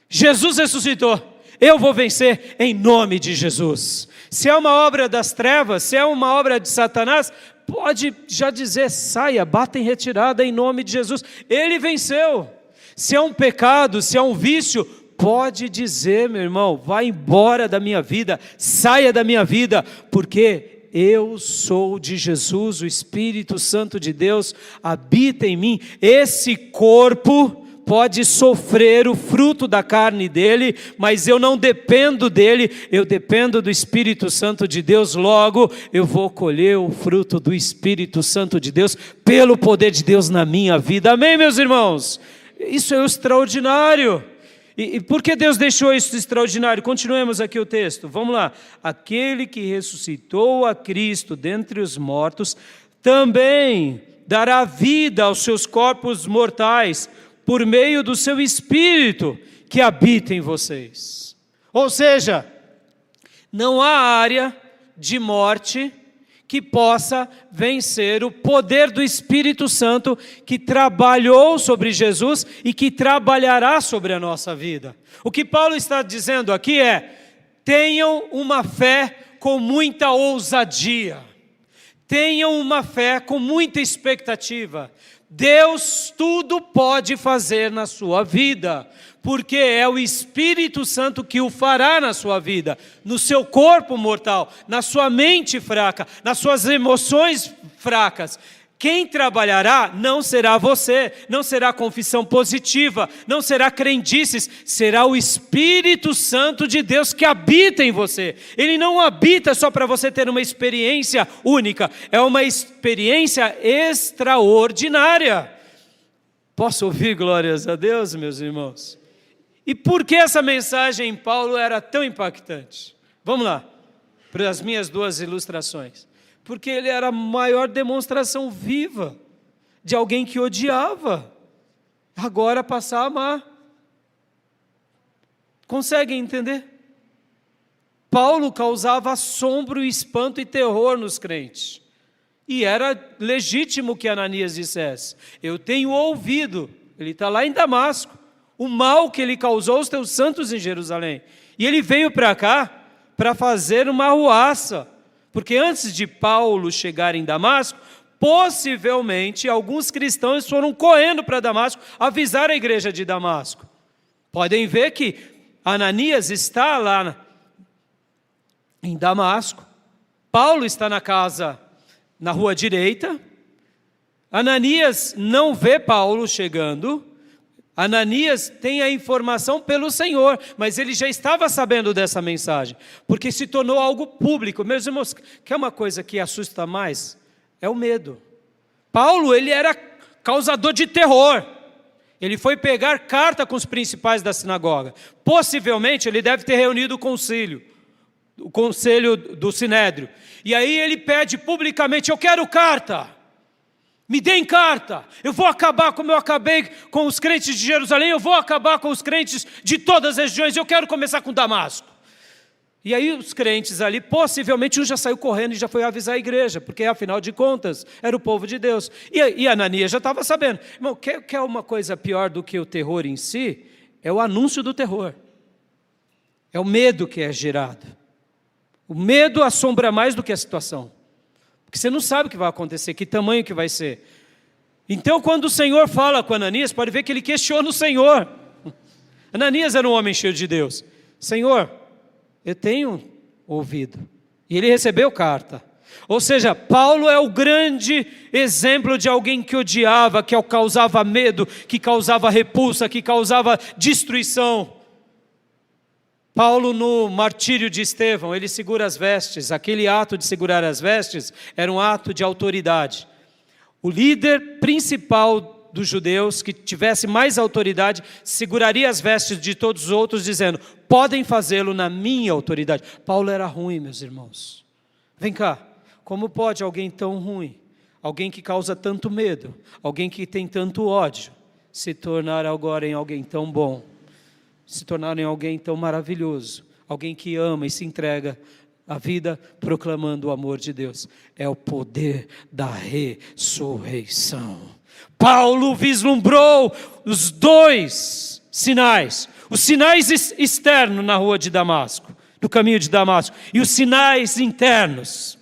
Jesus ressuscitou. Eu vou vencer em nome de Jesus. Se é uma obra das trevas, se é uma obra de Satanás, pode já dizer: saia, bata em retirada em nome de Jesus. Ele venceu. Se é um pecado, se é um vício, pode dizer: meu irmão, vá embora da minha vida, saia da minha vida, porque eu sou de Jesus, o Espírito Santo de Deus habita em mim. Esse corpo pode sofrer o fruto da carne dele, mas eu não dependo dele, eu dependo do Espírito Santo de Deus. Logo, eu vou colher o fruto do Espírito Santo de Deus, pelo poder de Deus na minha vida. Amém, meus irmãos? Isso é o extraordinário. E por que Deus deixou isso extraordinário? Continuemos aqui o texto, vamos lá. Aquele que ressuscitou a Cristo dentre os mortos, também dará vida aos seus corpos mortais, por meio do seu Espírito que habita em vocês. Ou seja, não há área de morte que possa vencer o poder do Espírito Santo que trabalhou sobre Jesus e que trabalhará sobre a nossa vida. O que Paulo está dizendo aqui é: tenham uma fé com muita ousadia, tenham uma fé com muita expectativa. Deus tudo pode fazer na sua vida, porque é o Espírito Santo que o fará na sua vida, no seu corpo mortal, na sua mente fraca, nas suas emoções fracas. Quem trabalhará não será você, não será confissão positiva, não será crendices, será o Espírito Santo de Deus que habita em você. Ele não habita só para você ter uma experiência única, é uma experiência extraordinária. Posso ouvir glórias a Deus, meus irmãos? E por que essa mensagem em Paulo era tão impactante? Vamos lá, para as minhas duas ilustrações. Porque ele era a maior demonstração viva de alguém que odiava, agora passar a amar. Conseguem entender? Paulo causava assombro, espanto e terror nos crentes. E era legítimo que Ananias dissesse: eu tenho ouvido, ele está lá em Damasco, o mal que ele causou aos teus santos em Jerusalém. E ele veio para cá para fazer uma arruaça. Porque antes de Paulo chegar em Damasco, possivelmente alguns cristãos foram correndo para Damasco avisar a igreja de Damasco. Podem ver que Ananias está lá em Damasco, Paulo está na casa, na rua direita. Ananias não vê Paulo chegando. Ananias tem a informação pelo Senhor, mas ele já estava sabendo dessa mensagem, porque se tornou algo público. Meus irmãos, quer uma coisa que assusta mais? É o medo. Paulo, ele era causador de terror. Ele foi pegar carta com os principais da sinagoga. Possivelmente ele deve ter reunido o conselho do Sinédrio. E aí ele pede publicamente: eu quero carta. Me deem carta, eu vou acabar como eu acabei com os crentes de Jerusalém, eu vou acabar com os crentes de todas as regiões, eu quero começar com Damasco. E aí os crentes ali, possivelmente um já saiu correndo e já foi avisar a igreja, porque afinal de contas, era o povo de Deus. E Ananias já estava sabendo. Irmão, quer uma coisa pior do que o terror em si? É o anúncio do terror. É o medo que é gerado. O medo assombra mais do que a situação. Porque você não sabe o que vai acontecer, que tamanho que vai ser. Então, quando o Senhor fala com Ananias, pode ver que ele questiona o Senhor. Ananias era um homem cheio de Deus. Senhor, eu tenho ouvido. E ele recebeu carta. Ou seja, Paulo é o grande exemplo de alguém que odiava, que causava medo, que causava repulsa, que causava destruição. Paulo, no martírio de Estevão, ele segura as vestes. Aquele ato de segurar as vestes era um ato de autoridade. O líder principal dos judeus, que tivesse mais autoridade, seguraria as vestes de todos os outros, dizendo: podem fazê-lo na minha autoridade. Paulo era ruim, meus irmãos. Vem cá, como pode alguém tão ruim, alguém que causa tanto medo, alguém que tem tanto ódio, se tornar agora em alguém tão bom, se tornar em alguém tão maravilhoso, alguém que ama e se entrega a vida proclamando o amor de Deus. É o poder da ressurreição. Paulo vislumbrou os dois sinais, os sinais externos na rua de Damasco, no caminho de Damasco, e os sinais internos,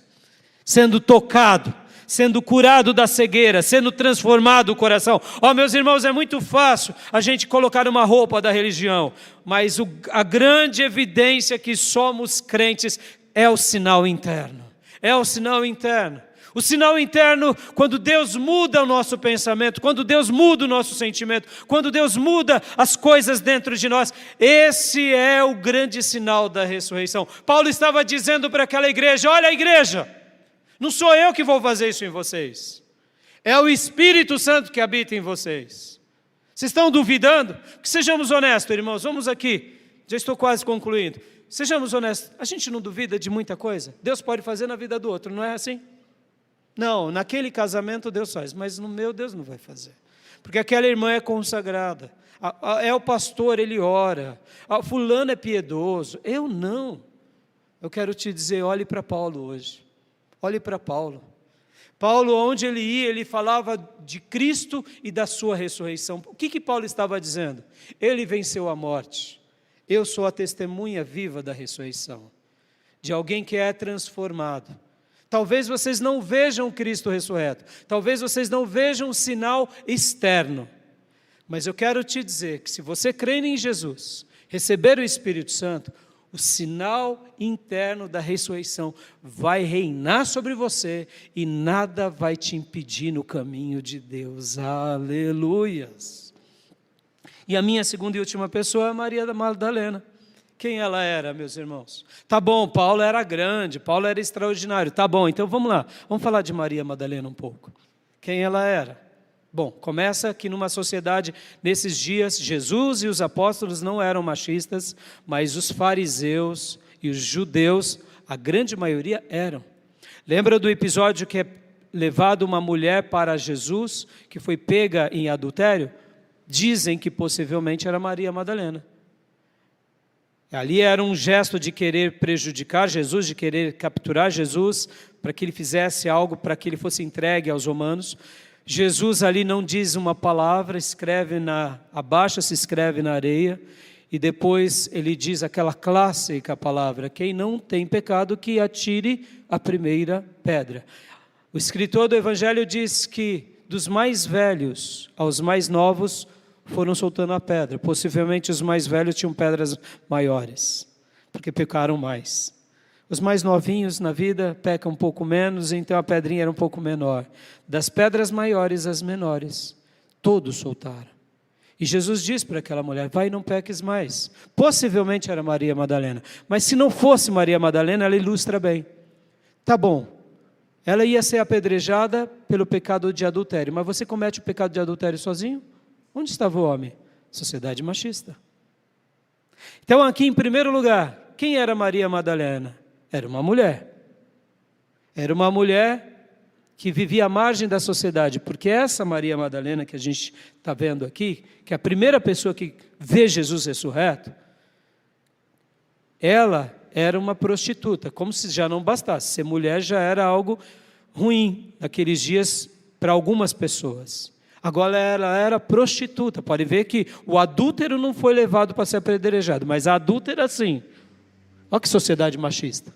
sendo tocado, sendo curado da cegueira, sendo transformado o coração. Meus irmãos, é muito fácil a gente colocar uma roupa da religião, mas a grande evidência que somos crentes é o sinal interno. É o sinal interno. O sinal interno, quando Deus muda o nosso pensamento, quando Deus muda o nosso sentimento, quando Deus muda as coisas dentro de nós, esse é o grande sinal da ressurreição. Paulo estava dizendo para aquela igreja: olha, a igreja, não sou eu que vou fazer isso em vocês, é o Espírito Santo que habita em vocês. Vocês estão duvidando? Que sejamos honestos, irmãos, vamos aqui, já estou quase concluindo. Sejamos honestos, a gente não duvida de muita coisa? Deus pode fazer na vida do outro, não é assim? Não, naquele casamento Deus faz, mas no meu Deus não vai fazer. Porque aquela irmã é consagrada, é o pastor, ele ora, fulano é piedoso, eu não. Eu quero te dizer, olhe para Paulo hoje, olhe para Paulo. Paulo, onde ele ia, ele falava de Cristo e da sua ressurreição. O que Paulo estava dizendo? Ele venceu a morte. Eu sou a testemunha viva da ressurreição, de alguém que é transformado. Talvez vocês não vejam Cristo ressurreto, talvez vocês não vejam o sinal externo, mas eu quero te dizer que se você crer em Jesus, receber o Espírito Santo, o sinal interno da ressurreição vai reinar sobre você e nada vai te impedir no caminho de Deus. Aleluias! E a minha segunda e última pessoa é Maria Madalena. Quem ela era, meus irmãos? Tá bom, Paulo era grande, Paulo era extraordinário. Tá bom, então vamos lá. Vamos falar de Maria Madalena um pouco. Quem ela era? Bom, começa que numa sociedade, nesses dias, Jesus e os apóstolos não eram machistas, mas os fariseus e os judeus, a grande maioria eram. Lembra do episódio que é levado uma mulher para Jesus, que foi pega em adultério? Dizem que possivelmente era Maria Madalena. Ali era um gesto de querer prejudicar Jesus, de querer capturar Jesus, para que ele fizesse algo, para que ele fosse entregue aos romanos. Jesus ali não diz uma palavra, abaixa-se, escreve na areia, e depois ele diz aquela clássica palavra: quem não tem pecado, que atire a primeira pedra. O escritor do Evangelho diz que dos mais velhos aos mais novos, foram soltando a pedra. Possivelmente os mais velhos tinham pedras maiores, porque pecaram mais. Os mais novinhos na vida pecam um pouco menos, então a pedrinha era um pouco menor. Das pedras maiores às menores, todos soltaram. E Jesus disse para aquela mulher: vai e não peques mais. Possivelmente era Maria Madalena, mas se não fosse Maria Madalena, ela ilustra bem. Tá bom, ela ia ser apedrejada pelo pecado de adultério, mas você comete o pecado de adultério sozinho? Onde estava o homem? Sociedade machista. Então aqui em primeiro lugar, quem era Maria Madalena? Era uma mulher. Era uma mulher que vivia à margem da sociedade, porque essa Maria Madalena que a gente está vendo aqui, que é a primeira pessoa que vê Jesus ressurreto, ela era uma prostituta, como se já não bastasse. Ser mulher já era algo ruim naqueles dias para algumas pessoas. Agora ela era prostituta. Pode ver que o adúltero não foi levado para ser apedrejado, mas a adúltera sim. Olha que sociedade machista.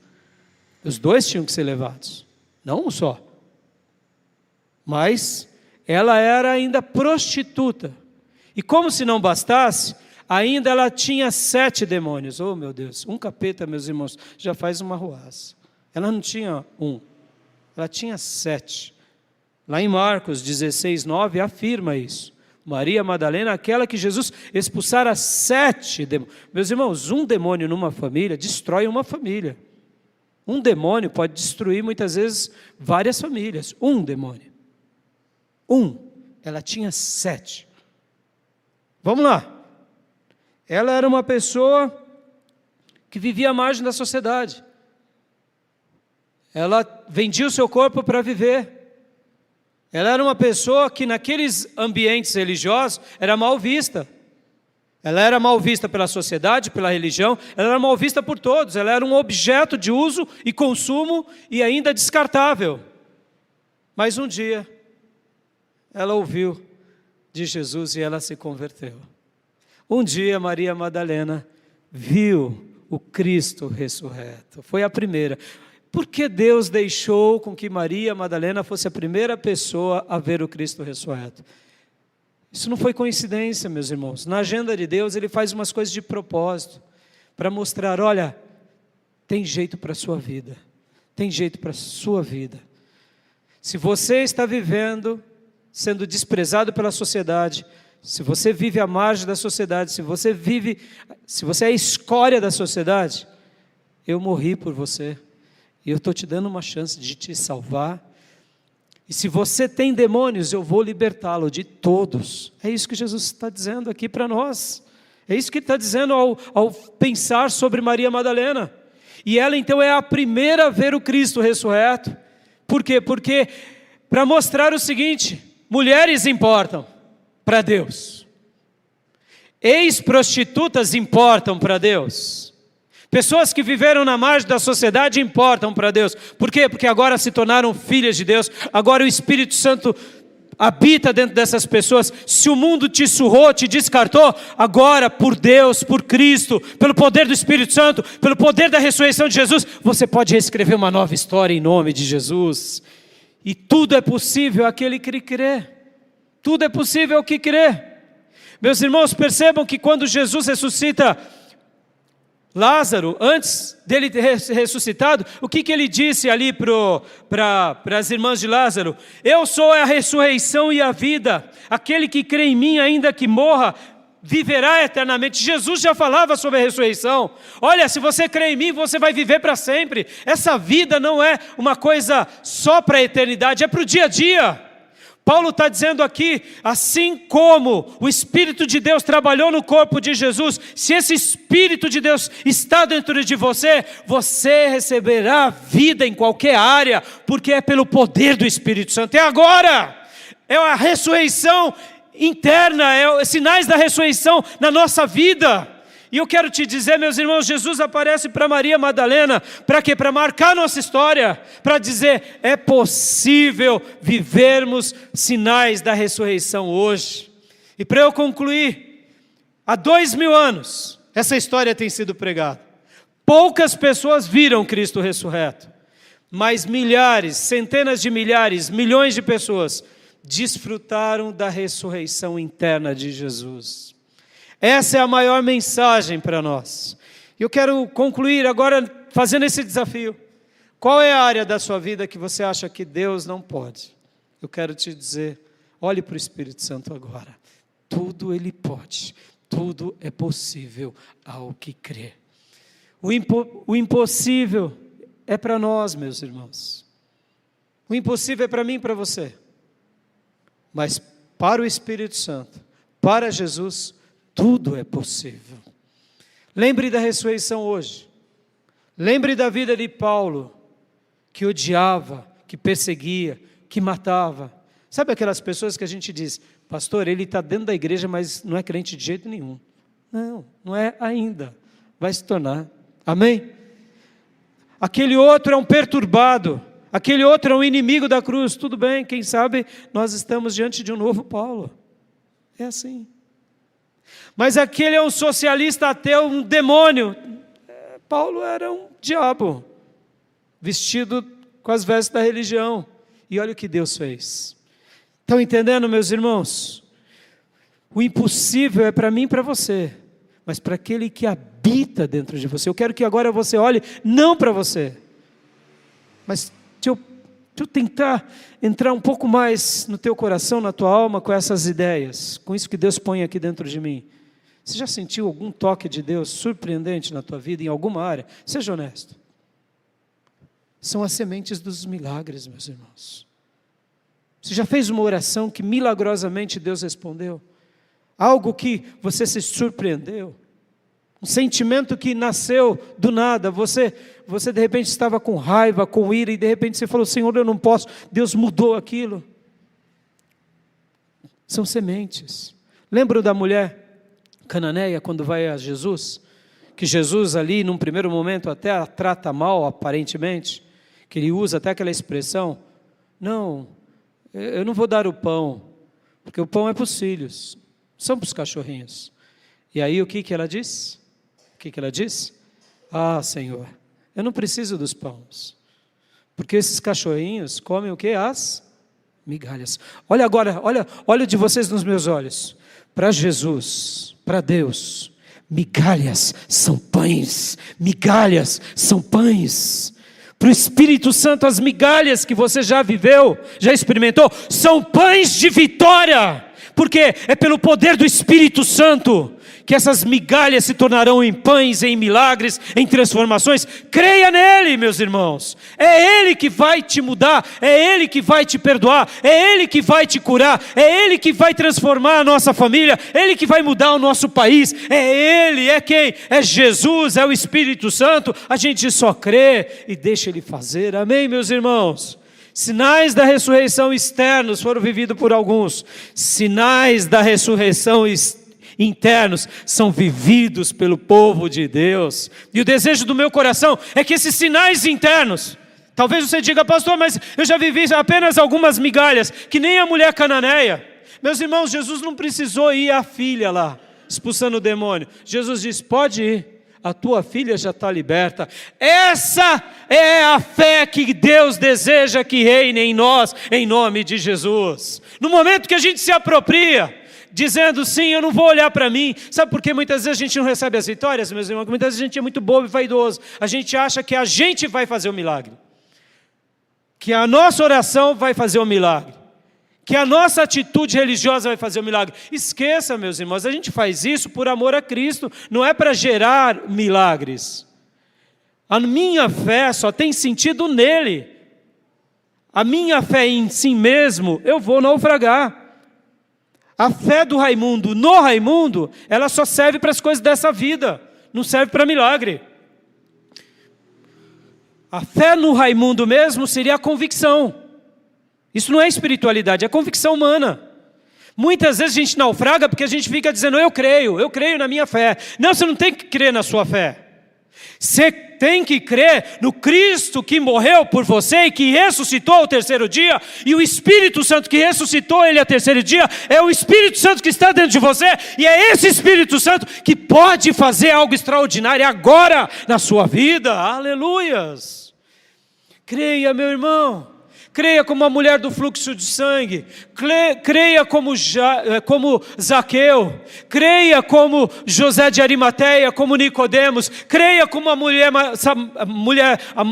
Os dois tinham que ser levados, não um só. Mas ela era ainda prostituta. E como se não bastasse, ainda ela tinha 7 demônios. Oh meu Deus, um capeta, meus irmãos, já faz uma ruaça. Ela não tinha um, ela tinha 7. Lá em Marcos 16, 9, afirma isso. Maria Madalena, aquela que Jesus expulsara 7 demônios. Meus irmãos, um demônio numa família destrói uma família. Um demônio pode destruir muitas vezes várias famílias. Um demônio. Ela tinha 7. Vamos lá. Ela era uma pessoa que vivia à margem da sociedade. Ela vendia o seu corpo para viver. Ela era uma pessoa que naqueles ambientes religiosos era mal vista. Ela era mal vista pela sociedade, pela religião, ela era mal vista por todos. Ela era um objeto de uso e consumo e ainda descartável. Mas um dia, ela ouviu de Jesus e ela se converteu. Um dia, Maria Madalena viu o Cristo ressurreto. Foi a primeira. Por que Deus deixou com que Maria Madalena fosse a primeira pessoa a ver o Cristo ressurreto? Isso não foi coincidência, meus irmãos. Na agenda de Deus, Ele faz umas coisas de propósito, para mostrar, olha, tem jeito para a sua vida, tem jeito para a sua vida. Se você está vivendo, sendo desprezado pela sociedade, se você vive à margem da sociedade, se você é a escória da sociedade, eu morri por você. E eu estou te dando uma chance de te salvar. E se você tem demônios, eu vou libertá-lo de todos. É isso que Jesus está dizendo aqui para nós. É isso que ele está dizendo ao pensar sobre Maria Madalena. E ela então é a primeira a ver o Cristo ressurreto. Por quê? Porque para mostrar o seguinte: mulheres importam para Deus. Ex-prostitutas importam para Deus. Pessoas que viveram na margem da sociedade importam para Deus. Por quê? Porque agora se tornaram filhas de Deus. Agora o Espírito Santo habita dentro dessas pessoas. Se o mundo te surrou, te descartou, agora por Deus, por Cristo, pelo poder do Espírito Santo, pelo poder da ressurreição de Jesus, você pode reescrever uma nova história em nome de Jesus. E tudo é possível àquele que crê. Tudo é possível ao que crê. Meus irmãos, percebam que quando Jesus ressuscita Lázaro, antes dele ter ressuscitado, o que ele disse ali para as irmãs de Lázaro? Eu sou a ressurreição e a vida, aquele que crê em mim, ainda que morra, viverá eternamente. Jesus já falava sobre a ressurreição. Olha, se você crê em mim, você vai viver para sempre. Essa vida não é uma coisa só para a eternidade, é para o dia a dia. Paulo está dizendo aqui, assim como o Espírito de Deus trabalhou no corpo de Jesus, se esse Espírito de Deus está dentro de você, você receberá vida em qualquer área, porque é pelo poder do Espírito Santo. É agora, é a ressurreição interna, é sinais da ressurreição na nossa vida. E eu quero te dizer, meus irmãos, Jesus aparece para Maria Madalena, para quê? Para marcar nossa história, para dizer, é possível vivermos sinais da ressurreição hoje. E para eu concluir, há 2000 anos, essa história tem sido pregada. Poucas pessoas viram Cristo ressurreto, mas milhares, centenas de milhares, milhões de pessoas desfrutaram da ressurreição interna de Jesus. Essa é a maior mensagem para nós. Eu quero concluir agora fazendo esse desafio. Qual é a área da sua vida que você acha que Deus não pode? Eu quero te dizer, olhe para o Espírito Santo agora. Tudo Ele pode, tudo é possível ao que crê. O impossível é para nós, meus irmãos. O impossível é para mim e para você. Mas para o Espírito Santo, para Jesus, tudo é possível. Lembre da ressurreição hoje. Lembre da vida de Paulo, que odiava, que perseguia, que matava. Sabe aquelas pessoas que a gente diz, pastor, ele está dentro da igreja, mas não é crente de jeito nenhum. Não, não é ainda. Vai se tornar. Amém? Aquele outro é um perturbado. Aquele outro é um inimigo da cruz. Tudo bem, quem sabe nós estamos diante de um novo Paulo. É assim. Mas aquele é um socialista ateu, um demônio. Paulo era um diabo, vestido com as vestes da religião. E olha o que Deus fez. Estão entendendo, meus irmãos? O impossível é para mim e para você, mas para aquele que habita dentro de você. Eu quero que agora você olhe, não para você, mas deixa eu tentar entrar um pouco mais no teu coração, na tua alma, com essas ideias, com isso que Deus põe aqui dentro de mim. Você já sentiu algum toque de Deus surpreendente na tua vida, em alguma área? Seja honesto. São as sementes dos milagres, meus irmãos. Você já fez uma oração que milagrosamente Deus respondeu? Algo que você se surpreendeu? Um sentimento que nasceu do nada, você de repente estava com raiva, com ira, e de repente você falou, Senhor, eu não posso. Deus mudou aquilo. São sementes. Lembram da mulher cananeia quando vai a Jesus? Que Jesus ali, num primeiro momento, até a trata mal, aparentemente, que ele usa até aquela expressão, não, eu não vou dar o pão, porque o pão é para os filhos, são para os cachorrinhos. E aí o que ela diz? O que ela diz? Ah, Senhor, eu não preciso dos pães, porque esses cachorrinhos comem o quê? As migalhas. Olha agora, olha de vocês nos meus olhos. Para Jesus, para Deus, migalhas são pães, migalhas são pães. Para o Espírito Santo, as migalhas que você já viveu, já experimentou, são pães de vitória, porque é pelo poder do Espírito Santo que essas migalhas se tornarão em pães, em milagres, em transformações. Creia nele, meus irmãos. É ele que vai te mudar, é ele que vai te perdoar, é ele que vai te curar, é ele que vai transformar a nossa família, é ele que vai mudar o nosso país, é ele, é quem? É Jesus, é o Espírito Santo. A gente só crê e deixa ele fazer. Amém, meus irmãos? Sinais da ressurreição externos foram vividos por alguns. Sinais da ressurreição internos são vividos pelo povo de Deus. E o desejo do meu coração é que esses sinais internos, talvez você diga, pastor, mas eu já vivi apenas algumas migalhas, que nem a mulher cananeia. Meus irmãos, Jesus não precisou ir à filha lá, expulsando o demônio. Jesus disse, pode ir, a tua filha já está liberta. Essa é a fé que Deus deseja que reine em nós, em nome de Jesus. No momento que a gente se apropria, dizendo sim, eu não vou olhar para mim. Sabe por que muitas vezes a gente não recebe as vitórias, meus irmãos? Muitas vezes a gente é muito bobo e vaidoso. A gente acha que a gente vai fazer o milagre, que a nossa oração vai fazer o milagre, que a nossa atitude religiosa vai fazer o milagre. Esqueça, meus irmãos, a gente faz isso por amor a Cristo, não é para gerar milagres. A minha fé só tem sentido nele. A minha fé em si mesmo, eu vou naufragar. A fé do Raimundo no Raimundo, ela só serve para as coisas dessa vida, não serve para milagre. A fé no Raimundo mesmo seria a convicção. Isso não é espiritualidade, é convicção humana. Muitas vezes a gente naufraga porque a gente fica dizendo, eu creio na minha fé. Não, você não tem que crer na sua fé. Você tem que crer no Cristo que morreu por você e que ressuscitou ao terceiro dia, e o Espírito Santo que ressuscitou ele ao terceiro dia, é o Espírito Santo que está dentro de você, e é esse Espírito Santo que pode fazer algo extraordinário agora na sua vida. Aleluias! Creia, meu irmão. Creia como a mulher do fluxo de sangue, creia como Zaqueu, creia como José de Arimateia, como Nicodemos, creia como a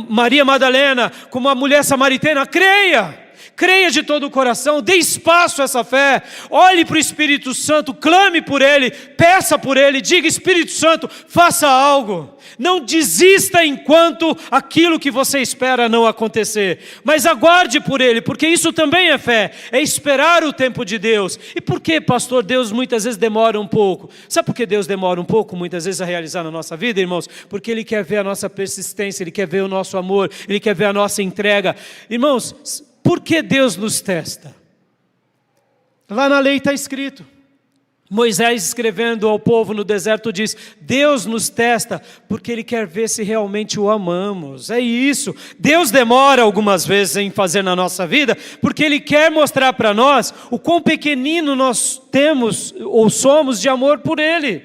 Maria Madalena, como a mulher samaritana, creia de todo o coração, dê espaço a essa fé, olhe para o Espírito Santo, clame por Ele, peça por Ele, diga, Espírito Santo, faça algo. Não desista enquanto aquilo que você espera não acontecer, mas aguarde por Ele, porque isso também é fé, é esperar o tempo de Deus. E por que, pastor, Deus muitas vezes demora um pouco? Sabe por que Deus demora um pouco muitas vezes a realizar na nossa vida, irmãos? Porque Ele quer ver a nossa persistência, Ele quer ver o nosso amor, Ele quer ver a nossa entrega. Irmãos, por que Deus nos testa? Lá na lei está escrito, Moisés escrevendo ao povo no deserto diz, Deus nos testa porque Ele quer ver se realmente o amamos. É isso, Deus demora algumas vezes em fazer na nossa vida, porque Ele quer mostrar para nós o quão pequenino nós temos ou somos de amor por Ele.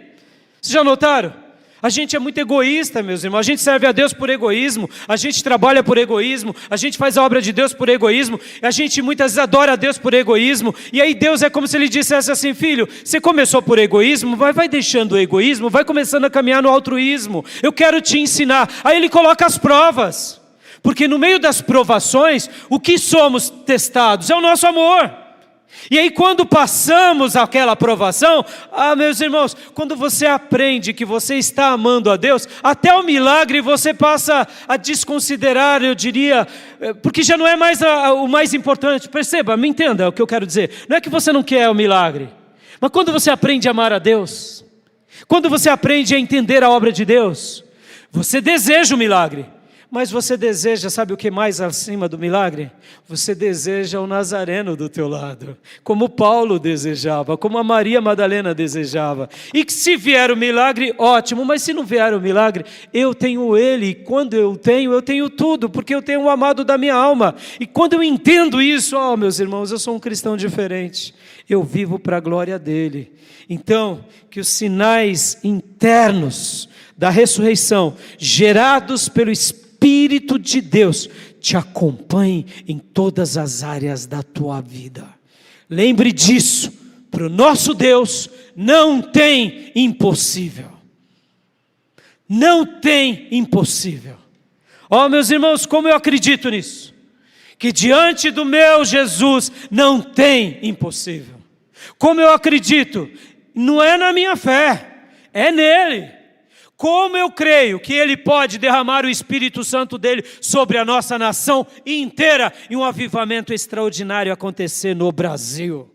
Vocês já notaram? A gente é muito egoísta, meus irmãos, a gente serve a Deus por egoísmo, a gente trabalha por egoísmo, a gente faz a obra de Deus por egoísmo, a gente muitas vezes adora a Deus por egoísmo, e aí Deus é como se Ele dissesse assim, filho, você começou por egoísmo, vai deixando o egoísmo, vai começando a caminhar no altruísmo, eu quero te ensinar. Aí Ele coloca as provas, porque no meio das provações, o que somos testados é o nosso amor. E aí quando passamos aquela provação, meus irmãos, quando você aprende que você está amando a Deus, até o milagre você passa a desconsiderar, eu diria, porque já não é mais o mais importante. Perceba, me entenda o que eu quero dizer. Não é que você não quer o milagre, mas quando você aprende a amar a Deus, quando você aprende a entender a obra de Deus, você deseja o milagre, Mas você deseja, sabe o que mais acima do milagre? Você deseja o Nazareno do teu lado, como Paulo desejava, como a Maria Madalena desejava. E que se vier o milagre, ótimo, mas se não vier o milagre, eu tenho ele, e quando eu tenho tudo, porque eu tenho o amado da minha alma. E quando eu entendo isso, meus irmãos, eu sou um cristão diferente, eu vivo para a glória dele. Então, que os sinais internos da ressurreição, gerados pelo Espírito de Deus, te acompanhem em todas as áreas da tua vida. Lembre disso, para o nosso Deus não tem impossível. Não tem impossível. Meus irmãos, como eu acredito nisso? Que diante do meu Jesus não tem impossível. Como eu acredito? Não é na minha fé, é nele. Como eu creio que Ele pode derramar o Espírito Santo dEle sobre a nossa nação inteira e um avivamento extraordinário acontecer no Brasil.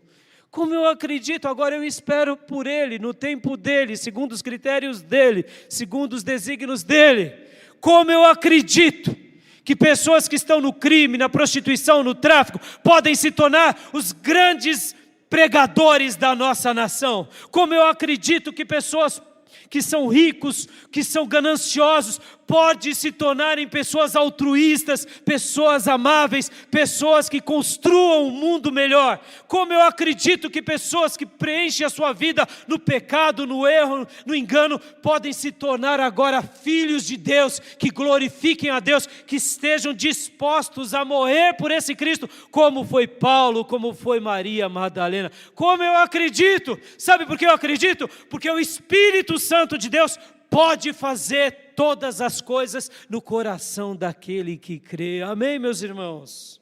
Como eu acredito, agora eu espero por Ele, no tempo dEle, segundo os critérios dEle, segundo os desígnios dEle. Como eu acredito que pessoas que estão no crime, na prostituição, no tráfico, podem se tornar os grandes pregadores da nossa nação. Como eu acredito que pessoas que são ricos, que são gananciosos, podem se tornarem pessoas altruístas, pessoas amáveis, pessoas que construam um mundo melhor. Como eu acredito que pessoas que preenchem a sua vida no pecado, no erro, no engano, podem se tornar agora filhos de Deus, que glorifiquem a Deus, que estejam dispostos a morrer por esse Cristo, como foi Paulo, como foi Maria Madalena. Como eu acredito, sabe por que eu acredito? Porque o Espírito Santo de Deus pode fazer todas as coisas no coração daquele que crê. Amém, meus irmãos?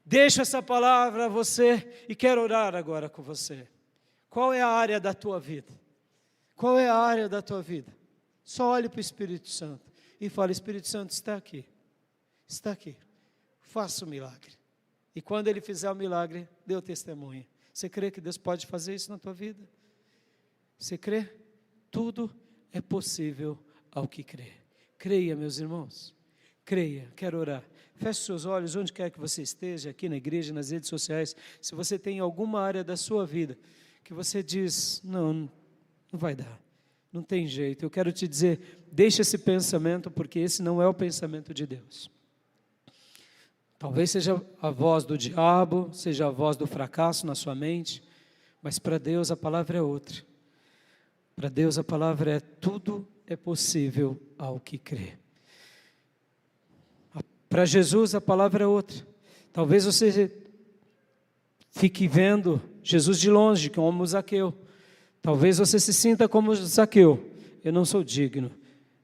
Deixo essa palavra a você e quero orar agora com você. Qual é a área da tua vida? Qual é a área da tua vida? Só olhe para o Espírito Santo e fale: Espírito Santo está aqui, faça o milagre. E quando Ele fizer o milagre, dê o testemunho. Você crê que Deus pode fazer isso na tua vida? Você crê? Tudo é possível ao que crê. Creia, meus irmãos. Creia. Quero orar. Feche seus olhos onde quer que você esteja, aqui na igreja, nas redes sociais. Se você tem alguma área da sua vida que você diz: não vai dar, não tem jeito. Eu quero te dizer, deixa esse pensamento, porque esse não é o pensamento de Deus. Talvez seja a voz do diabo, seja a voz do fracasso na sua mente, mas para Deus a palavra é outra. Para Deus a palavra é: tudo é possível ao que crê. Para Jesus a palavra é outra. Talvez você fique vendo Jesus de longe, como Zaqueu. Talvez você se sinta como Zaqueu: eu não sou digno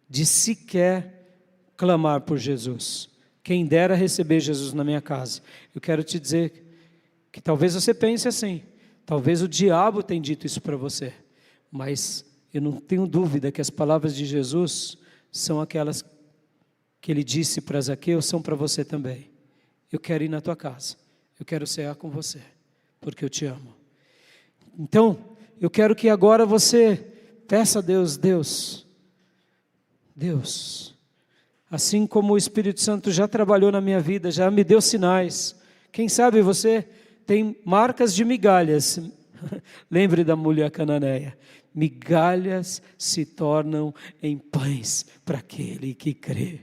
de sequer clamar por Jesus. Quem dera receber Jesus na minha casa. Eu quero te dizer que talvez você pense assim. Talvez o diabo tenha dito isso para você. Mas eu não tenho dúvida que as palavras de Jesus são aquelas que Ele disse para Zaqueu, são para você também. Eu quero ir na tua casa. Eu quero cear com você, porque eu te amo. Então, eu quero que agora você peça a Deus, assim como o Espírito Santo já trabalhou na minha vida, já me deu sinais. Quem sabe você tem marcas de migalhas. Lembre da mulher cananeia. Migalhas se tornam em pães para aquele que crê.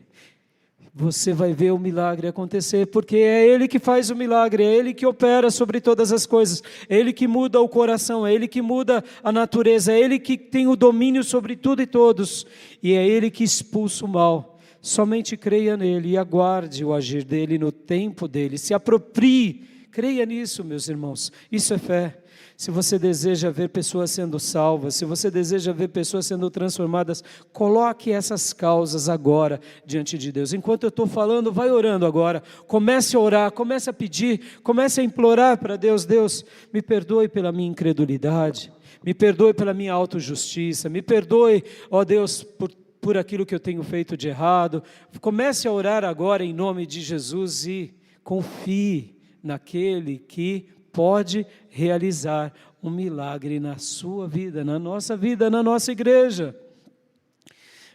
Você vai ver o milagre acontecer, porque é Ele que faz o milagre, é Ele que opera sobre todas as coisas, é Ele que muda o coração, é Ele que muda a natureza, é Ele que tem o domínio sobre tudo e todos, e é Ele que expulsa o mal. Somente creia nele e aguarde o agir dele no tempo dele, se aproprie, creia nisso, meus irmãos, isso é fé. Se você deseja ver pessoas sendo salvas, se você deseja ver pessoas sendo transformadas, coloque essas causas agora diante de Deus. Enquanto eu estou falando, vai orando agora. Comece a orar, comece a pedir, comece a implorar para Deus. Deus, me perdoe pela minha incredulidade, me perdoe pela minha autojustiça, me perdoe, ó Deus, por aquilo que eu tenho feito de errado. Comece a orar agora em nome de Jesus e confie naquele que pode realizar um milagre na sua vida, na nossa igreja.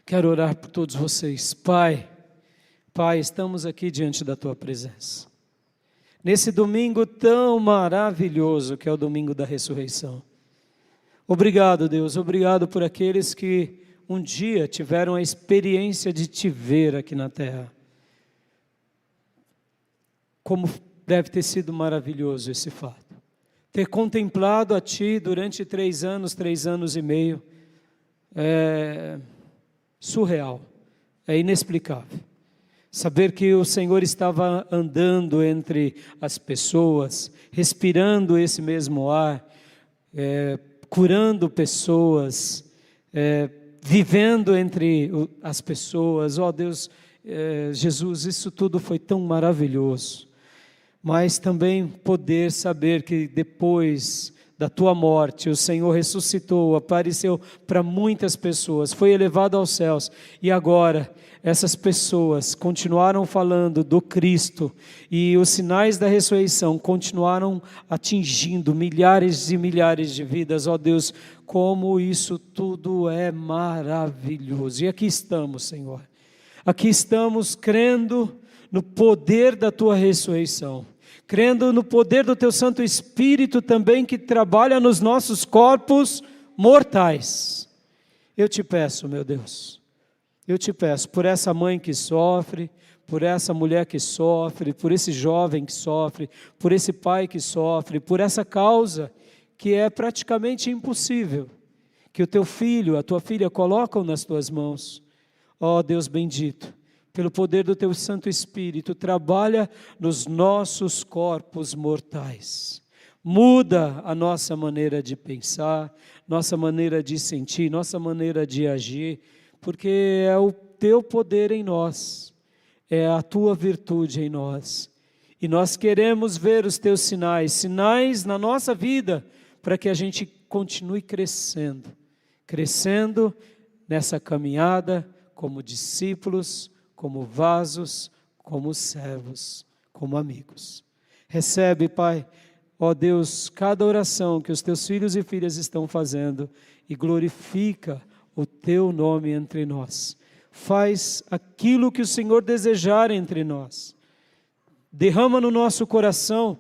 Quero orar por todos vocês. Pai, Pai, estamos aqui diante da Tua presença, nesse domingo tão maravilhoso que é o domingo da ressurreição. Obrigado, Deus, obrigado por aqueles que um dia tiveram a experiência de Te ver aqui na terra. Como deve ter sido maravilhoso esse fato. Ter contemplado a Ti durante 3 anos e meio, é surreal, é inexplicável. Saber que o Senhor estava andando entre as pessoas, respirando esse mesmo ar, curando pessoas, vivendo entre as pessoas. Ó Deus, Jesus, isso tudo foi tão maravilhoso. Mas também poder saber que depois da Tua morte, o Senhor ressuscitou, apareceu para muitas pessoas, foi elevado aos céus, e agora essas pessoas continuaram falando do Cristo, e os sinais da ressurreição continuaram atingindo milhares e milhares de vidas. Ó Deus, como isso tudo é maravilhoso. E aqui estamos, Senhor, aqui estamos crendo no poder da Tua ressurreição, crendo no poder do Teu Santo Espírito também, que trabalha nos nossos corpos mortais. Eu Te peço, meu Deus, eu Te peço por essa mãe que sofre, por essa mulher que sofre, por esse jovem que sofre, por esse pai que sofre, por essa causa que é praticamente impossível, que o Teu filho, a Tua filha colocam nas Tuas mãos. Ó Deus bendito, pelo poder do Teu Santo Espírito, trabalha nos nossos corpos mortais. Muda a nossa maneira de pensar, nossa maneira de sentir, nossa maneira de agir, porque é o Teu poder em nós, é a Tua virtude em nós. E nós queremos ver os Teus sinais na nossa vida, para que a gente continue crescendo nessa caminhada como discípulos, como vasos, como servos, como amigos. Recebe, Pai, ó Deus, cada oração que os Teus filhos e filhas estão fazendo e glorifica o Teu nome entre nós. Faz aquilo que o Senhor desejar entre nós. Derrama no nosso coração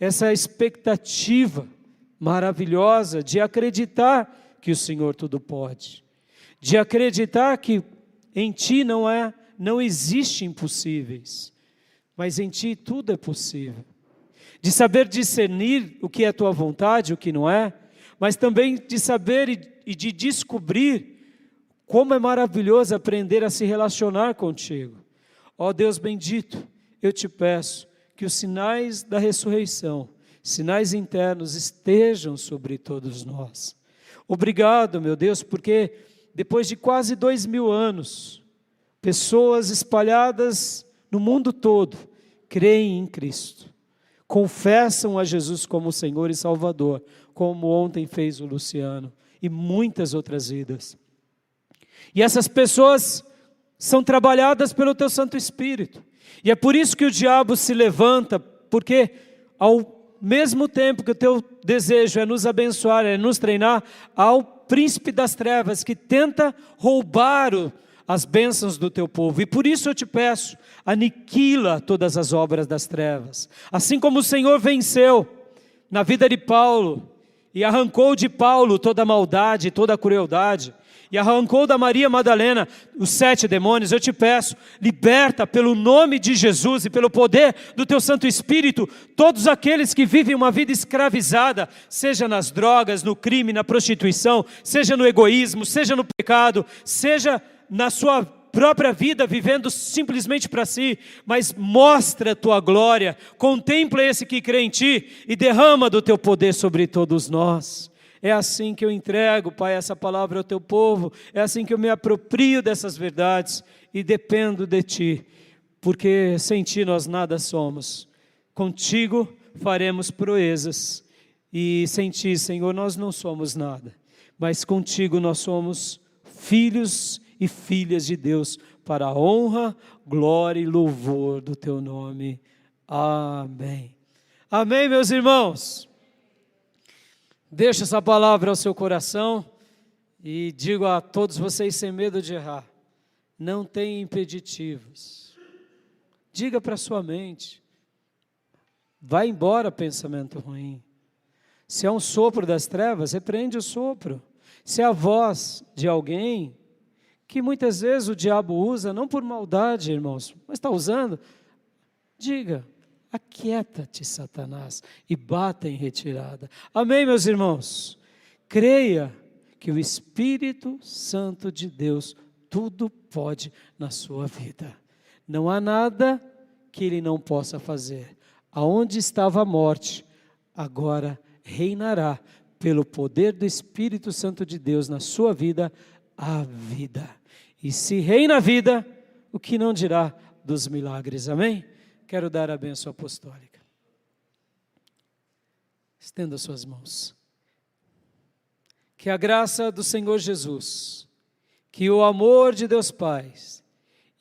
essa expectativa maravilhosa de acreditar que o Senhor tudo pode, de acreditar que em Ti não existe impossíveis, mas em Ti tudo é possível. De saber discernir o que é Tua vontade, o que não é, mas também de saber e de descobrir como é maravilhoso aprender a se relacionar contigo. Ó Deus bendito, eu Te peço que os sinais da ressurreição, sinais internos, estejam sobre todos nós. Obrigado, meu Deus, porque depois de quase 2000 anos, pessoas espalhadas no mundo todo creem em Cristo, confessam a Jesus como Senhor e Salvador, como ontem fez o Luciano e muitas outras vidas. E essas pessoas são trabalhadas pelo Teu Santo Espírito. E é por isso que o diabo se levanta, porque ao mesmo tempo que o Teu desejo é nos abençoar, é nos treinar, ao príncipe das trevas que tenta roubar as bênçãos do Teu povo. E por isso eu Te peço, aniquila todas as obras das trevas. Assim como o Senhor venceu na vida de Paulo e arrancou de Paulo toda a maldade, toda a crueldade, e arrancou da Maria Madalena os 7 demônios, eu Te peço, liberta pelo nome de Jesus e pelo poder do Teu Santo Espírito, todos aqueles que vivem uma vida escravizada, seja nas drogas, no crime, na prostituição, seja no egoísmo, seja no pecado, seja na sua própria vida, vivendo simplesmente para si, mas mostra a Tua glória, contempla esse que crê em Ti e derrama do Teu poder sobre todos nós. É assim que eu entrego, Pai, essa palavra ao Teu povo, é assim que eu me aproprio dessas verdades e dependo de Ti, porque sem Ti nós nada somos. Contigo faremos proezas e sem Ti, Senhor, nós não somos nada, mas contigo nós somos filhos e filhas de Deus, para a honra, glória e louvor do Teu nome. Amém. Amém, meus irmãos. Deixa essa palavra ao seu coração e digo a todos vocês sem medo de errar, não tem impeditivos. diga para a sua mente. Vai embora pensamento ruim. Se é um sopro das trevas, repreende o sopro. Se é a voz de alguém, que muitas vezes o diabo usa, não por maldade, irmãos, mas está usando, diga, aquieta-te, Satanás, e bata em retirada. Amém, meus irmãos? Creia que o Espírito Santo de Deus tudo pode na sua vida. Não há nada que Ele não possa fazer. Aonde estava a morte, agora reinará pelo poder do Espírito Santo de Deus na sua vida, a vida. E se reina a vida, o que não dirá dos milagres, amém? Quero dar a bênção apostólica. Estenda suas mãos. Que a graça do Senhor Jesus, que o amor de Deus Pai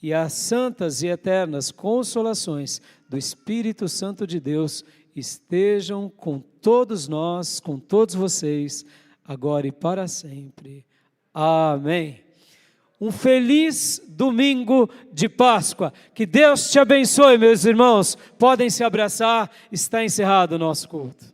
e as santas e eternas consolações do Espírito Santo de Deus estejam com todos nós, com todos vocês, agora e para sempre. Amém. Um feliz domingo de Páscoa. Que Deus te abençoe, meus irmãos. Podem se abraçar. Está encerrado o nosso culto.